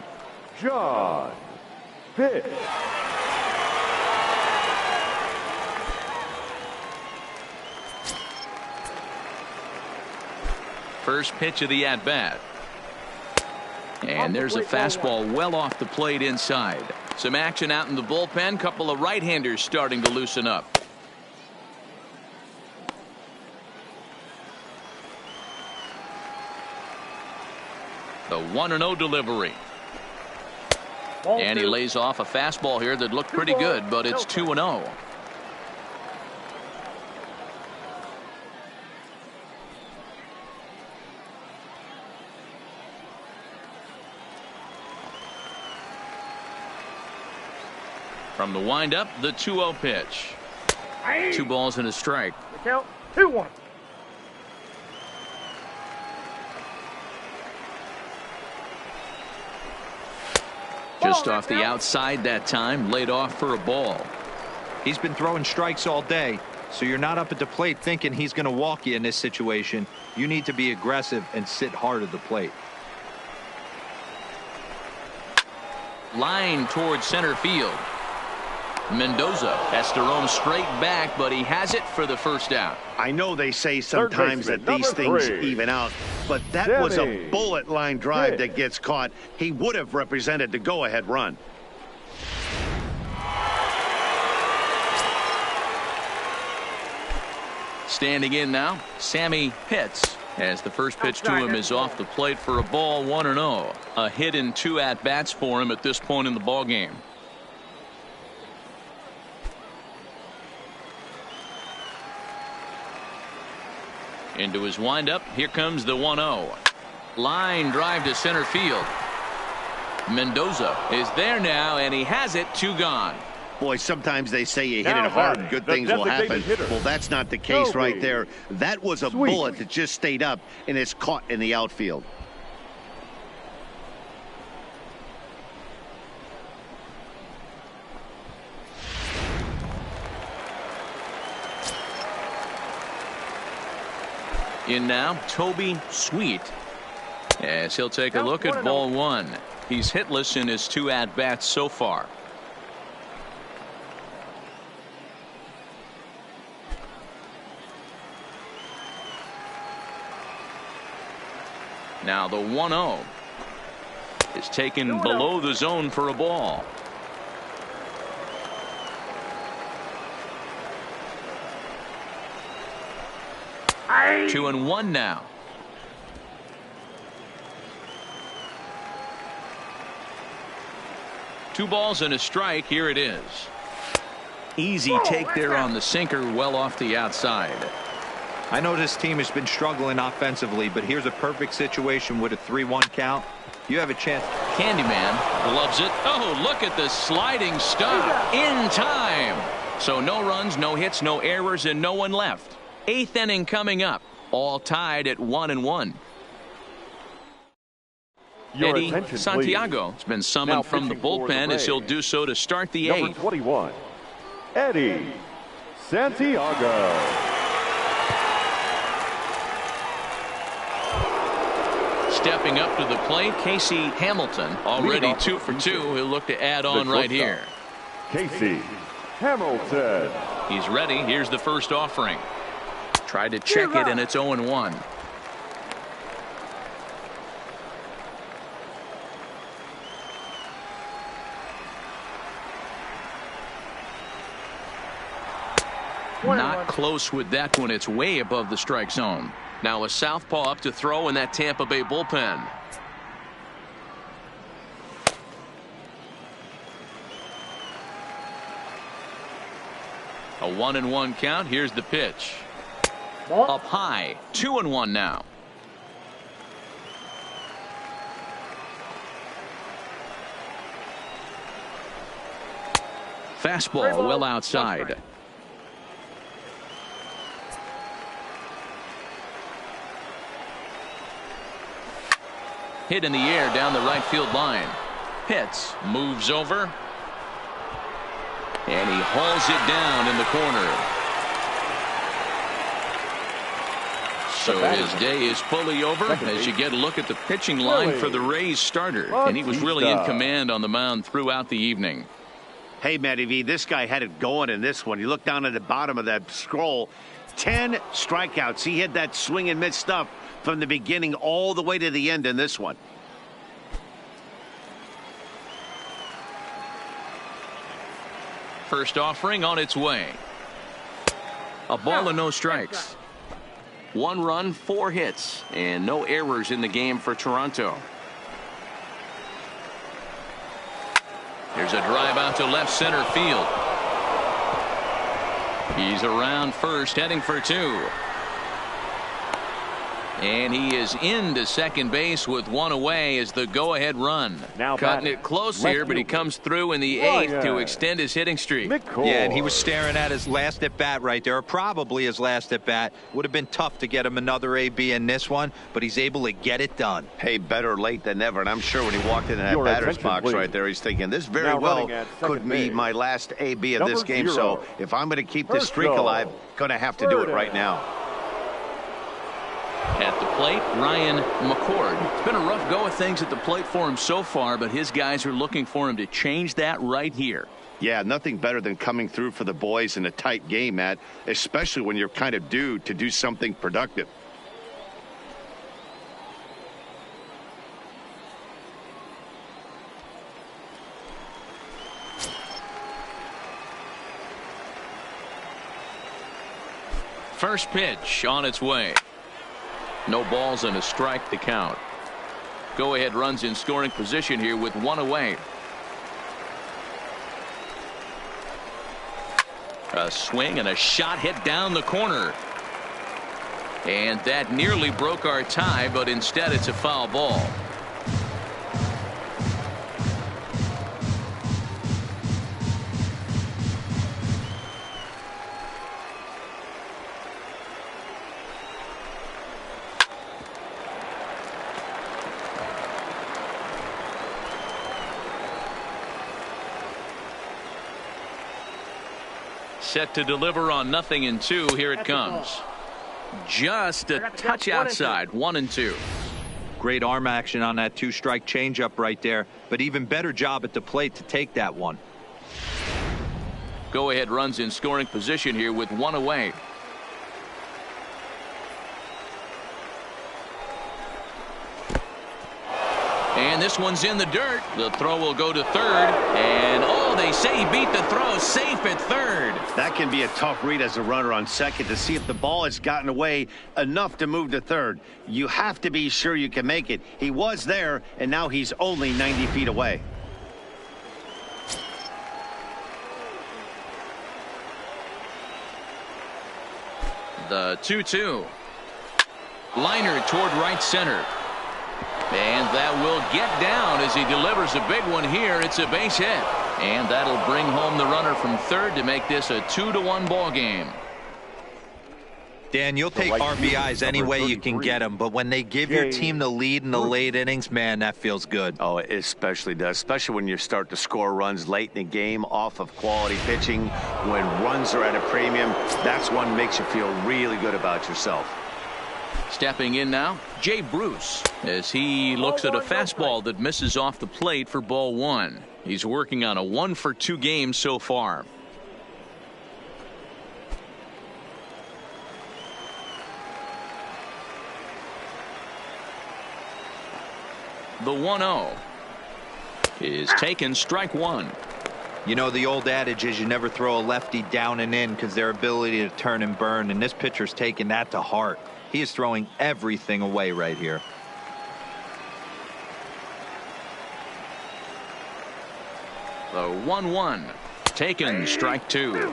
John Pitts. First pitch of the at-bat. And there's a fastball well off the plate inside. Some action out in the bullpen. Couple of right-handers starting to loosen up. The 1-0 delivery. And he lays off a fastball here that looked pretty good, but it's 2-0. From the windup, the 2-0 pitch. 2 balls and a strike. The count 2-1. Just off the outside that time, laid off for a ball. He's been throwing strikes all day, so you're not up at the plate thinking he's going to walk you in this situation. You need to be aggressive and sit hard at the plate. Line towards center field. Mendoza has to roam straight back, but he has it for the first out. I know they say sometimes that these things even out, but that was a bullet line drive that gets caught. He would have represented the go-ahead run. Standing in now, Sammy Pitts, as the first pitch to him is off the plate for a ball, 1-0. A hit in 2 at-bats for him at this point in the ballgame. Into his windup. Here comes the 1-0. Line drive to center field. Mendoza is there now, and he has it. 2 gone. Boy, sometimes they say you hit it hard and good things will happen. Well, that's not the case right there. That was a bullet that just stayed up and is caught in the outfield. In now, Toby Sweet, as he'll take a look at ball 1. He's hitless in his 2 at-bats so far. Now the 1-0 is taken below the zone for a ball. Aye. 2-1 now. Two balls and a strike. Here it is. Easy take there on the sinker, well off the outside. I know this team has been struggling offensively, but here's a perfect situation with a 3-1 count. You have a chance. Candyman loves it. Oh, look at the sliding stop in time. So no runs, no hits, no errors, and no one left. 8th inning coming up, all tied at 1-1. Eddie Santiago has been summoned from the bullpen as he'll do so to start the 8th. Number 21, Eddie Santiago. Stepping up to the plate, Casey Hamilton, already 2 for 2. He'll look to add on right here. Casey Hamilton. He's ready. Here's the first offering. Tried to check it, and it's 0-1. Not close with that one. It's way above the strike zone. Now a southpaw up to throw in that Tampa Bay bullpen. A 1-1 count. Here's the pitch. Up high. 2-1 now. Fastball well outside. Hit in the air down the right field line. Pitts moves over. And he hauls it down in the corner. So his day is fully over as you get a look at the pitching line for the Rays starter. And he was really in command on the mound throughout the evening. Hey, Matty V, this guy had it going in this one. You look down at the bottom of that scroll. 10 strikeouts. He had that swing and miss stuff from the beginning all the way to the end in this one. First offering on its way. A ball and no strikes. 1 run, 4 hits, and no errors in the game for Toronto. There's a drive out to left center field. He's around first, heading for 2. And he is into second base with 1 away as the go-ahead run. Now cutting it close here, but he comes through in the 8th to extend his hitting streak. McCord. Yeah, and he was staring at his last at-bat right there, or probably his last at-bat. Would have been tough to get him another AB in this one, but he's able to get it done. Hey, better late than never. And I'm sure when he walked into that Your batter's attention, box please. right there, he's thinking, this very Now well running at could second be base. my last AB of this Number game. 0. So if I'm going to keep this First streak go. alive, going to have to do it right now. At the plate, Ryan McCord. It's been a rough go of things at the plate for him so far, but his guys are looking for him to change that right here. Yeah, nothing better than coming through for the boys in a tight game, Matt, especially when you're kind of due to do something productive. First pitch on its way. No balls and a strike to count. Go ahead runs in scoring position here with 1 away. A swing and a shot hit down the corner. And that nearly broke our tie, but instead it's a foul ball. Set to deliver on 0-2. Here it comes. Just a touch outside. 1-2. Great arm action on that 2-strike changeup right there, but even better job at the plate to take that one. Go ahead runs in scoring position here with 1 away. And this one's in the dirt. The throw will go to third. And oh, they say he beat the throw. Safe at third. That can be a tough read as a runner on second to see if the ball has gotten away enough to move to third. You have to be sure you can make it. He was there, and now he's only 90 feet away. The 2-2. Liner toward right center. And that will get down as he delivers a big one here. It's a base hit. And that'll bring home the runner from third to make this a 2-1 ball game. Dan, you'll take RBIs any way you can get them, but when they give your team the lead in the late innings, man, that feels good. Oh, it especially does, especially when you start to score runs late in the game off of quality pitching. When runs are at a premium, that's one makes you feel really good about yourself. Stepping in now, Jay Bruce, as he looks at a fastball that misses off the plate for ball 1. He's working on a 1-for-2 game so far. The 1-0 is taken, strike 1. You know, the old adage is you never throw a lefty down and in because their ability to turn and burn, and this pitcher's taking that to heart. He is throwing everything away right here. The 1-1 taken, strike 2.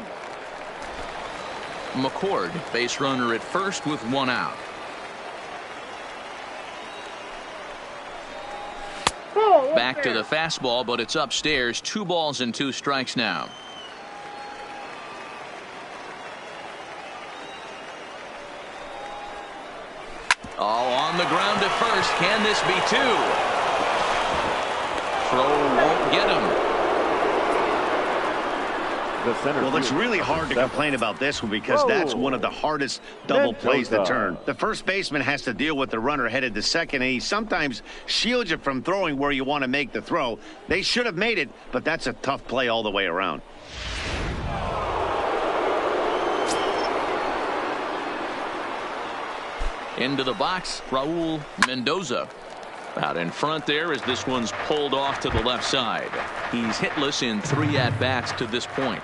McCord, base runner at first with 1 out. Back to the fastball, but it's upstairs. 2 balls and 2 strikes now. Oh, on the ground to first. Can this be two? Throw won't get him. Well, it's really hard to complain about this one because that's one of the hardest double plays to turn. The first baseman has to deal with the runner headed to second, and he sometimes shields you from throwing where you want to make the throw. They should have made it, but that's a tough play all the way around. Into the box, Raul Mendoza. Out in front there as this one's pulled off to the left side. He's hitless in 3 at-bats to this point.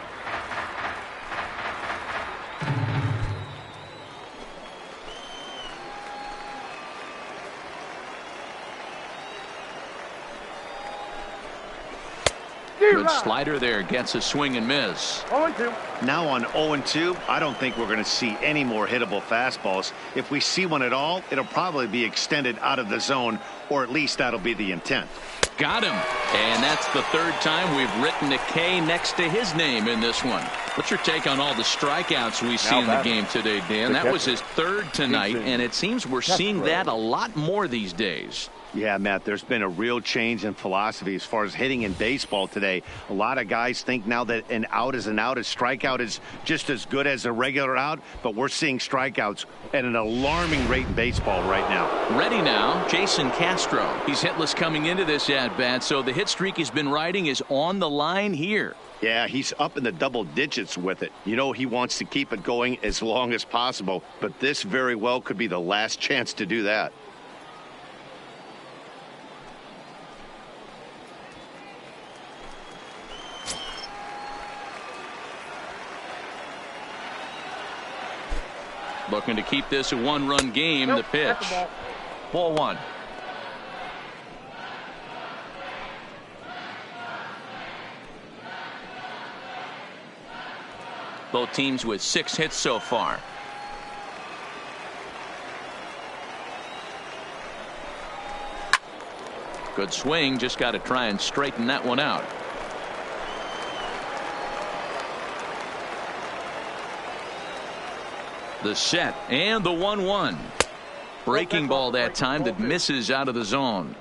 Good slider there, gets a swing and miss. 0-2. Now on 0-2, I don't think we're going to see any more hittable fastballs. If we see one at all, it'll probably be extended out of the zone, or at least that'll be the intent. Got him. And that's the 3rd time we've written a K next to his name in this one. What's your take on all the strikeouts we see in the game today, Dan? That was his 3rd tonight, and it seems we're seeing that a lot more these days. Yeah, Matt, there's been a real change in philosophy as far as hitting in baseball today. A lot of guys think now that an out is an out, a strikeout is just as good as a regular out, but we're seeing strikeouts at an alarming rate in baseball right now. Ready now, Jason Castro. He's hitless coming into this at-bat, so the hit streak he's been riding is on the line here. Yeah, he's up in the double digits with it. You know he wants to keep it going as long as possible, but this very well could be the last chance to do that. Looking to keep this a 1-run game. The pitch. Ball 1. Both teams with 6 hits so far. Good swing. Just got to try and straighten that one out. The set and the 1-1. Breaking ball that time that misses out of the zone.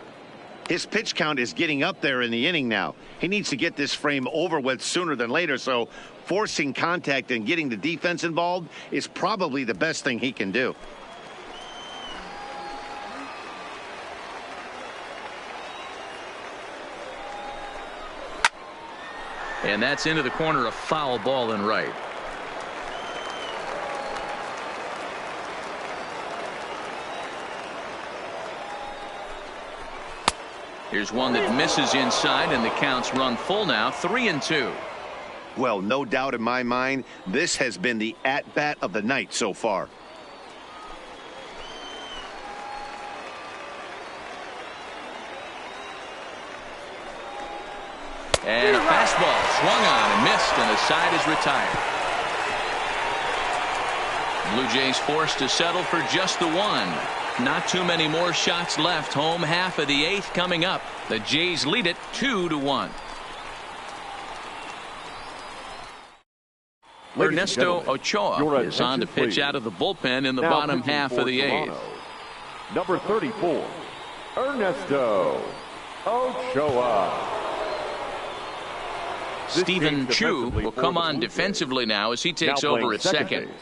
His pitch count is getting up there in the inning now. He needs to get this frame over with sooner than later, so forcing contact and getting the defense involved is probably the best thing he can do. And that's into the corner, a foul ball and right. Here's one that misses inside, and the counts run full now, 3-2. Well, no doubt in my mind, this has been the at-bat of the night so far. And a fastball swung on and missed, and the side is retired. Blue Jays forced to settle for just the 1. Not too many more shots left. Home half of the 8th coming up. The Jays lead it 2-1. Ernesto Ochoa is on to pitch out of the bullpen in the bottom half of the 8th. Number 34, Ernesto Ochoa. Stephen Chu will come on defensively now as he takes over at second. Base.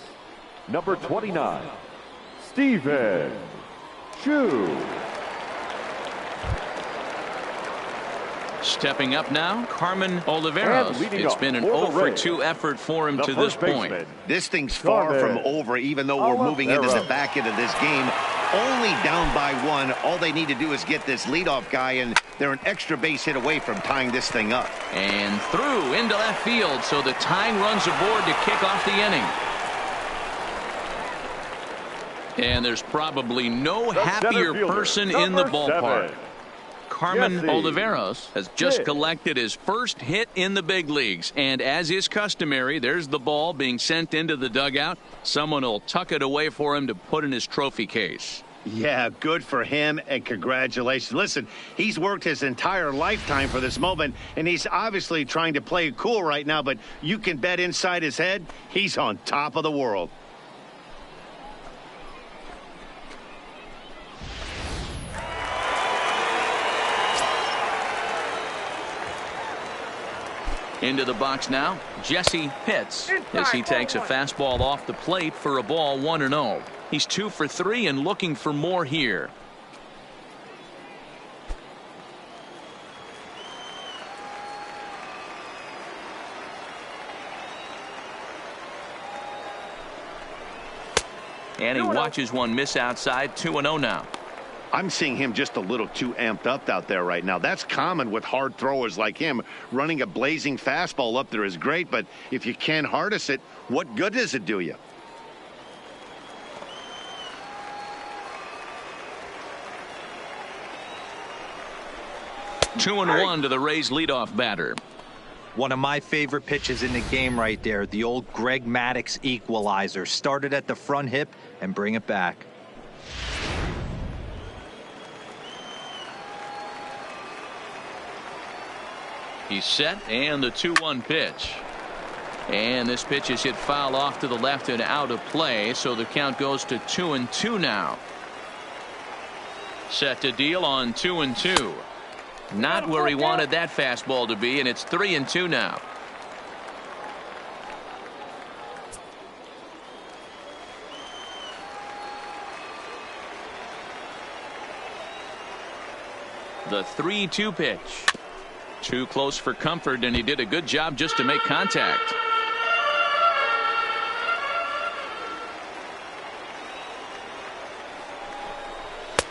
Number 29, Stephen Chu. Stepping up now, Carmen Oliveros. It's been an 0-for-2 effort for him to this point. This thing's far from over, even though we're moving into the back end of this game. Only down by 1. All they need to do is get this leadoff guy, and they're an extra base hit away from tying this thing up. And through into left field, so the tying runs aboard to kick off the inning. And there's probably no happier person in the ballpark. Carmen Oliveros has just collected his first hit in the big leagues, and as is customary, there's the ball being sent into the dugout. Someone will tuck it away for him to put in his trophy case. Yeah, good for him, and congratulations. Listen, he's worked his entire lifetime for this moment, and he's obviously trying to play it cool right now, but you can bet inside his head, he's on top of the world. Into the box now, Jesse Pitts, as he takes a fastball off the plate for a ball 1-0. He's 2 for 3 and looking for more here. And he watches one miss outside. 2-0 now. I'm seeing him just a little too amped up out there right now. That's common with hard throwers like him. Running a blazing fastball up there is great, but if you can't harness it, what good does it do you? Two and one to the Rays leadoff batter. One of my favorite pitches in the game right there. The old Greg Maddux equalizer. Started at the front hip and bring it back. He's set, and the 2-1 pitch. And this pitch is hit foul off to the left and out of play, so the count goes to 2-2 now. Set to deal on 2-2. Not where he wanted that fastball to be, and it's 3-2 now. The 3-2 pitch. Too close for comfort, and he did a good job just to make contact.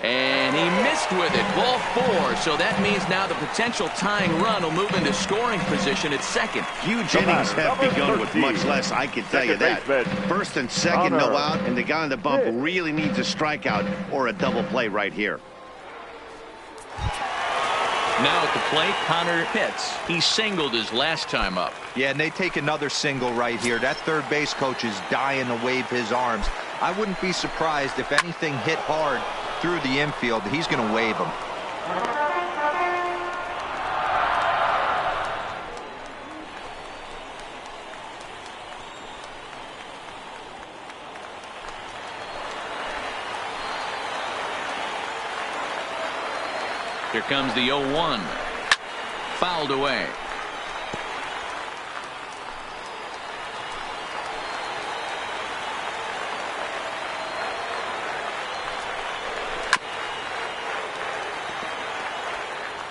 And he missed with it. Ball 4. So that means now the potential tying run will move into scoring position at second. Huge innings have begun with much less, I can tell you that. First and second, no out, and the guy on the bump really needs a strikeout or a double play right here. Now at the plate, Connor Pitts. He singled his last time up. Yeah, and they take another single right here. That third base coach is dying to wave his arms. I wouldn't be surprised if anything hit hard through the infield. He's going to wave them. Here comes the 0-1. Fouled away.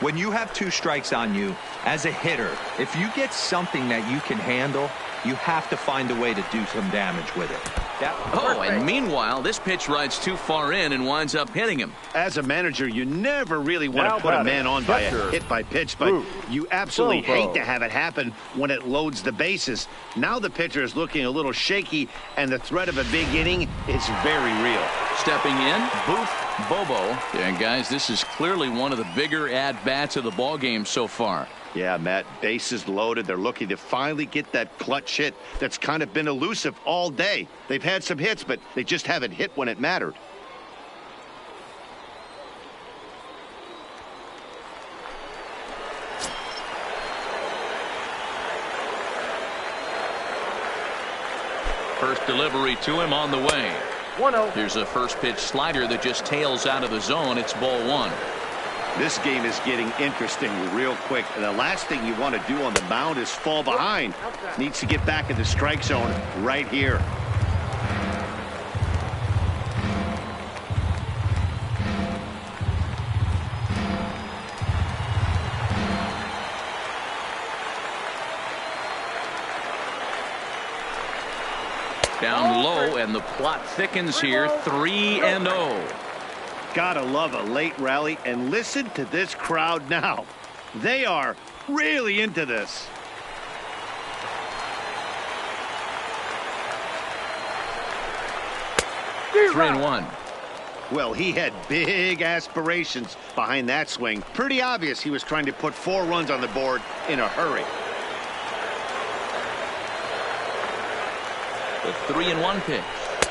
When you have 2 strikes on you, as a hitter, if you get something that you can handle, you have to find a way to do some damage with it. Oh, and meanwhile, this pitch rides too far in and winds up hitting him. As a manager, you never really want to put a man on by a hit by pitch, but you absolutely hate to have it happen when it loads the bases. Now the pitcher is looking a little shaky, and the threat of a big inning is very real. Stepping in, Booth Bobo. And guys, this is clearly one of the bigger at-bats of the ballgame so far. Yeah, Matt, bases loaded. They're looking to finally get that clutch hit that's kind of been elusive all day. They've had some hits, but they just haven't hit when it mattered. First delivery to him on the way. 1-0. Here's a first pitch slider that just tails out of the zone. It's ball 1. This game is getting interesting real quick. And the last thing you want to do on the mound is fall behind. Needs to get back in the strike zone right here. Down low, and the plot thickens here. 3-0. Gotta love a late rally, and listen to this crowd now. They are really into this. Three and one. Well, he had big aspirations behind that swing. Pretty obvious he was trying to put 4 runs on the board in a hurry. The 3-1 pitch.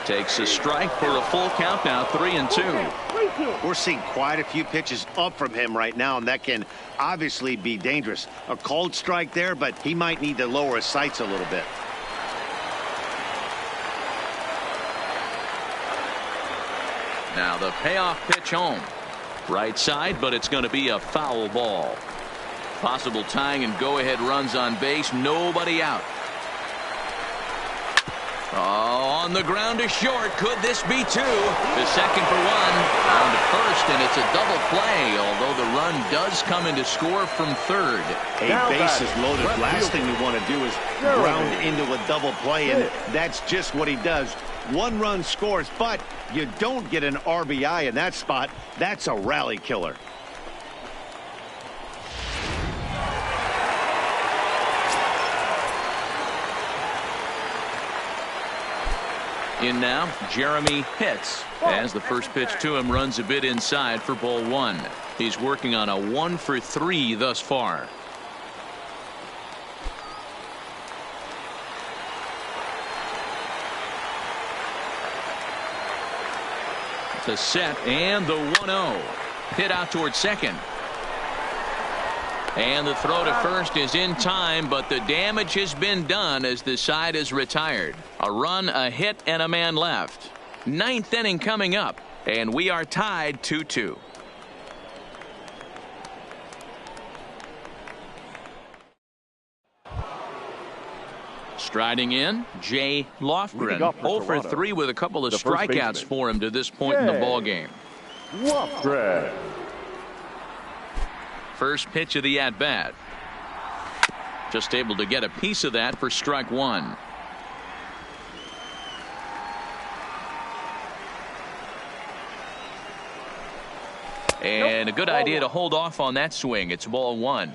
Takes a strike for a full count now. 3-2. We're seeing quite a few pitches up from him right now, and that can obviously be dangerous. A cold strike there, but he might need to lower his sights a little bit. Now the payoff pitch home. Right side, but it's going to be a foul ball. Possible tying and go-ahead runs on base. Nobody out. Oh, on the ground to short. Could this be two? The second for one. On to first, and it's a double play, although the run does come into score from third. A bases loaded. Last thing you want to do is ground into a double play, and that's just what he does. One run scores, but you don't get an RBI in that spot. That's a rally killer. In now, Jeremy Pitts, as the first pitch to him runs a bit inside for ball one. He's working on a 1-for-3 thus far. To set, and the 1-0. Hit out towards second. And the throw to first is in time, but the damage has been done as the side is retired. A run, a hit, and a man left. Ninth inning coming up, and we are tied 2-2. Striding in, Jay Lofgren. 0-for-3 with a couple of strikeouts for him to this point in the ballgame. Lofgren. First pitch of the at-bat. Just able to get a piece of that for strike one. And a good idea to hold off on that swing. It's ball one.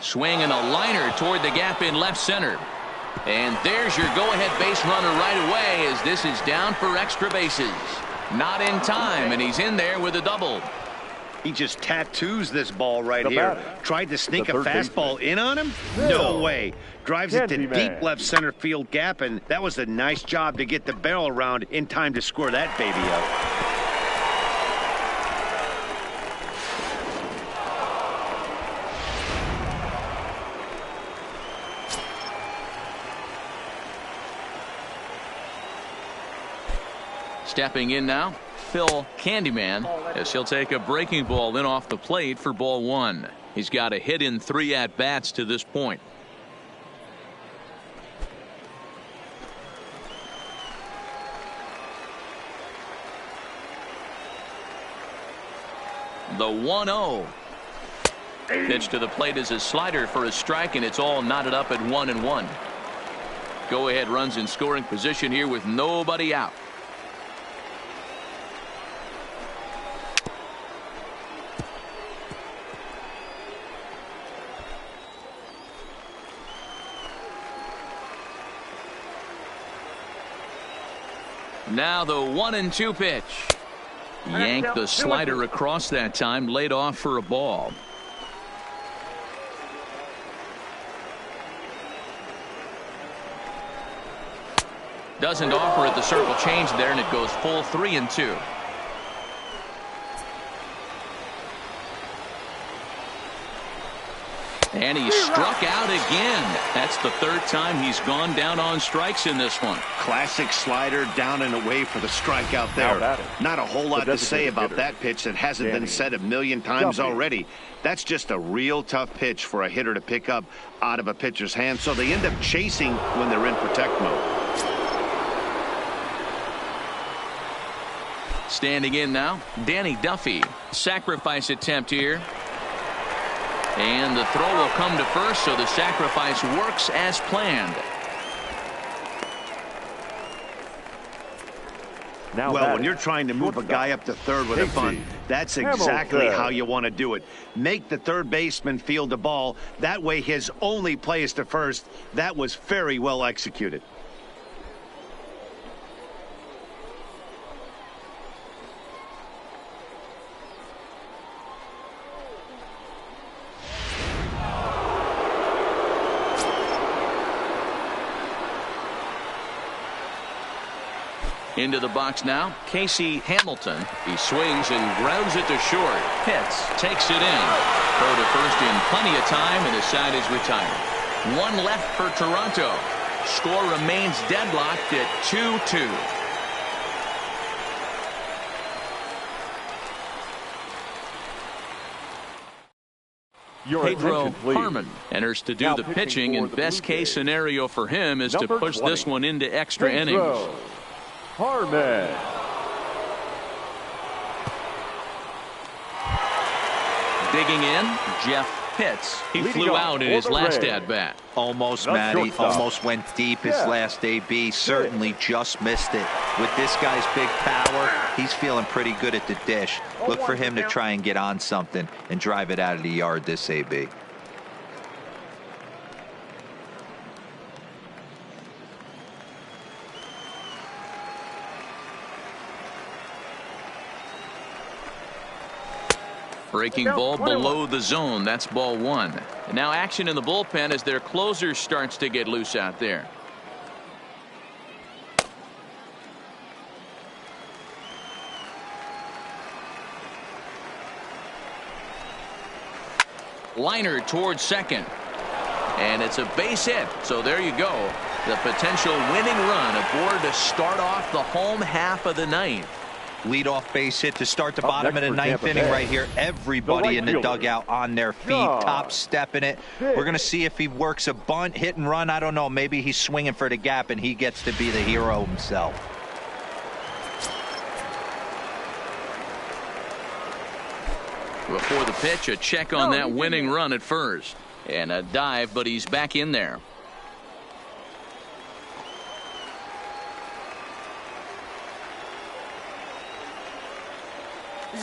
Swing and a liner toward the gap in left center. And there's your go-ahead base runner right away as this is down for extra bases. Not in time, and he's in there with a double. He just tattoos this ball right here. Tried to sneak a fastball in on him? No way. Drives it to deep left center field gap, and that was a nice job to get the barrel around in time to score that baby up. Stepping in now, Phil Candyman, as he'll take a breaking ball in off the plate for ball one. He's got a hit in 3 at-bats to this point. The 1-0. Pitch to the plate is a slider for a strike, and it's all knotted up at 1-1. Go-ahead runs in scoring position here with nobody out. Now the 1-2 pitch. Yanked the slider across that time, laid off for a ball. Doesn't offer it the circle change there, and it goes full 3-2. And he struck out again. That's the third time he's gone down on strikes in this one. Classic slider down and away for the strikeout there. Not a whole lot to say about that pitch that hasn't been said a million times already. That's just a real tough pitch for a hitter to pick up out of a pitcher's hand, so they end up chasing when they're in protect mode. Standing in now, Danny Duffy. Sacrifice attempt here. And the throw will come to first, so the sacrifice works as planned. Well, when you're trying to move a guy up to third with a bunt, that's exactly how you want to do it. Make the third baseman field the ball. That way his only play is to first. That was very well executed. Into the box now, Casey Hamilton. He swings and grounds it to short. Pitts takes it in. Throw to first in plenty of time, and the side is retired. One left for Toronto. Score remains deadlocked at 2-2. Your Pedro attention, please. Harmon enters to do Now the pitching pitching, for and the best Blue case Jays, scenario for him is to number push 20, this one into extra innings. Pedro Harmon. Digging in, Jeff Pitts. He Leading flew off out in for his the last Reds. at-bat. Almost, The Matty. shortstop. Almost went deep his Yeah. last AB. Certainly just missed it. With this guy's big power, he's feeling pretty good at the dish. Look for him to try and get on something and drive it out of the yard this AB. Breaking ball below the zone. That's ball one. And now action in the bullpen as their closer starts to get loose out there. Liner towards second. And it's a base hit. So there you go. The potential winning run aboard to start off the home half of the ninth. Leadoff base hit to start the Up bottom of next the for ninth Tampa inning Bay. right here. Everybody right in the fielder, dugout on their feet, Josh top stepping it. We're going to see if he works a bunt, hit and run. I don't know. Maybe he's swinging for the gap and he gets to be the hero himself. Before the pitch, a check on that winning run at first. And a dive, but he's back in there.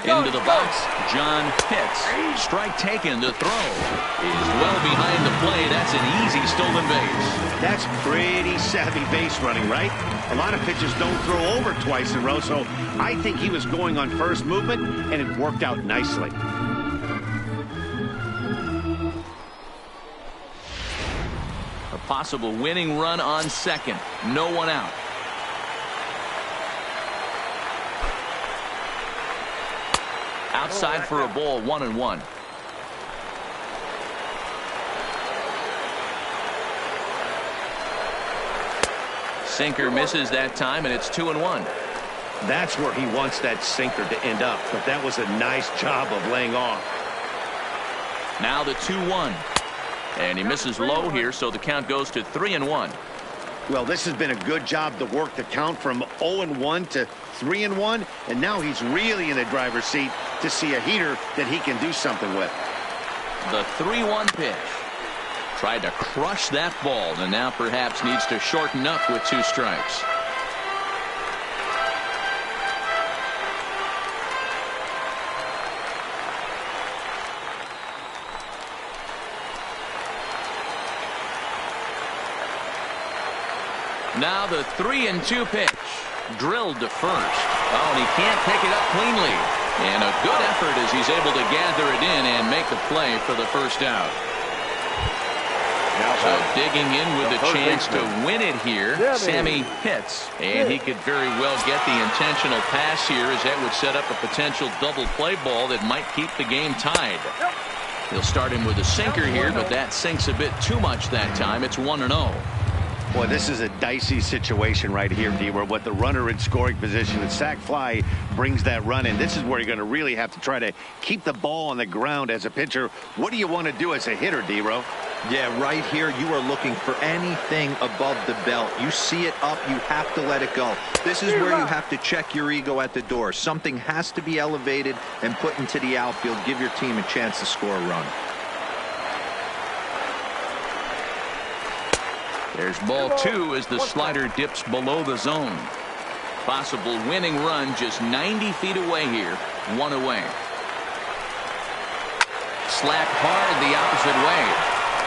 Into the box, John Pitts. Strike taken. The throw is well behind the plate. That's an easy stolen base. That's pretty savvy base running, right? A lot of pitchers don't throw over twice in a row, so I think he was going on first movement, and it worked out nicely. A possible winning run on second. No one out. Outside for a ball, 1-1. Sinker misses that time, and it's 2-1. That's where he wants that sinker to end up, but that was a nice job of laying off. Now the 2-1. And he misses low here, so the count goes to 3-1. Well, this has been a good job to work the count from 0-1 to 3-1, and now he's really in the driver's seat to see a heater that he can do something with. The 3-1 pitch. Tried to crush that ball, and now perhaps needs to shorten up with 2 strikes. Now the 3-2 pitch. Drilled to first. Oh, and he can't pick it up cleanly. And a good effort as he's able to gather it in and make the play for the first out. So digging in with a chance to win it here, Sammy Pitts. And he could very well get the intentional pass here, as that would set up a potential double play ball that might keep the game tied. He'll start him with a sinker here, but that sinks a bit too much that time. It's 1-0. Boy, this is a dicey situation right here, D-Where with the runner in scoring position, and sac fly brings that run in. This is where you're going to really have to try to keep the ball on the ground as a pitcher. What do you want to do as a hitter, D-Ro? Yeah, right here, you are looking for anything above the belt. You see it up, you have to let it go. This is where you have to check your ego at the door. Something has to be elevated and put into the outfield. Give your team a chance to score a run. There's ball 2 as the slider dips below the zone. Possible winning run just 90 feet away here. 1 away. Slapped hard the opposite way.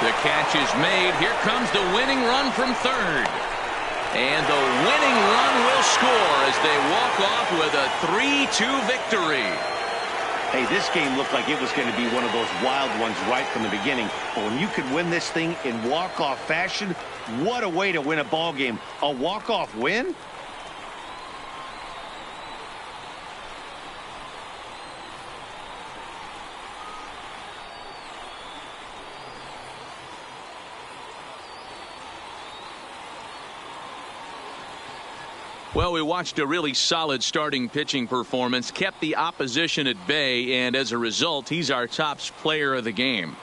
The catch is made. Here comes the winning run from third. And the winning run will score as they walk off with a 3-2 victory. Hey, this game looked like it was going to be one of those wild ones right from the beginning. But when you could win this thing in walk-off fashion, what a way to win a ball game. A walk-off win? Well, we watched a really solid starting pitching performance, kept the opposition at bay, and as a result, he's our top player of the game.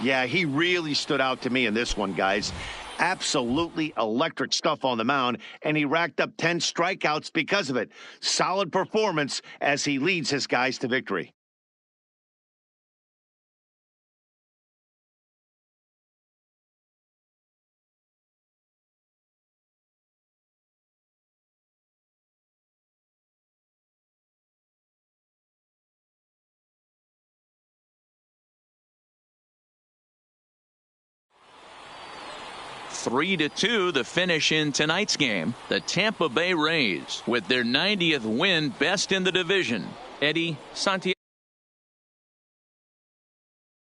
Yeah, he really stood out to me in this one, guys. Absolutely electric stuff on the mound, and he racked up 10 strikeouts because of it. Solid performance as he leads his guys to victory. Three to 2 the finish in tonight's game. The Tampa Bay Rays with their 90th win, best in the division. Eddie Santiago.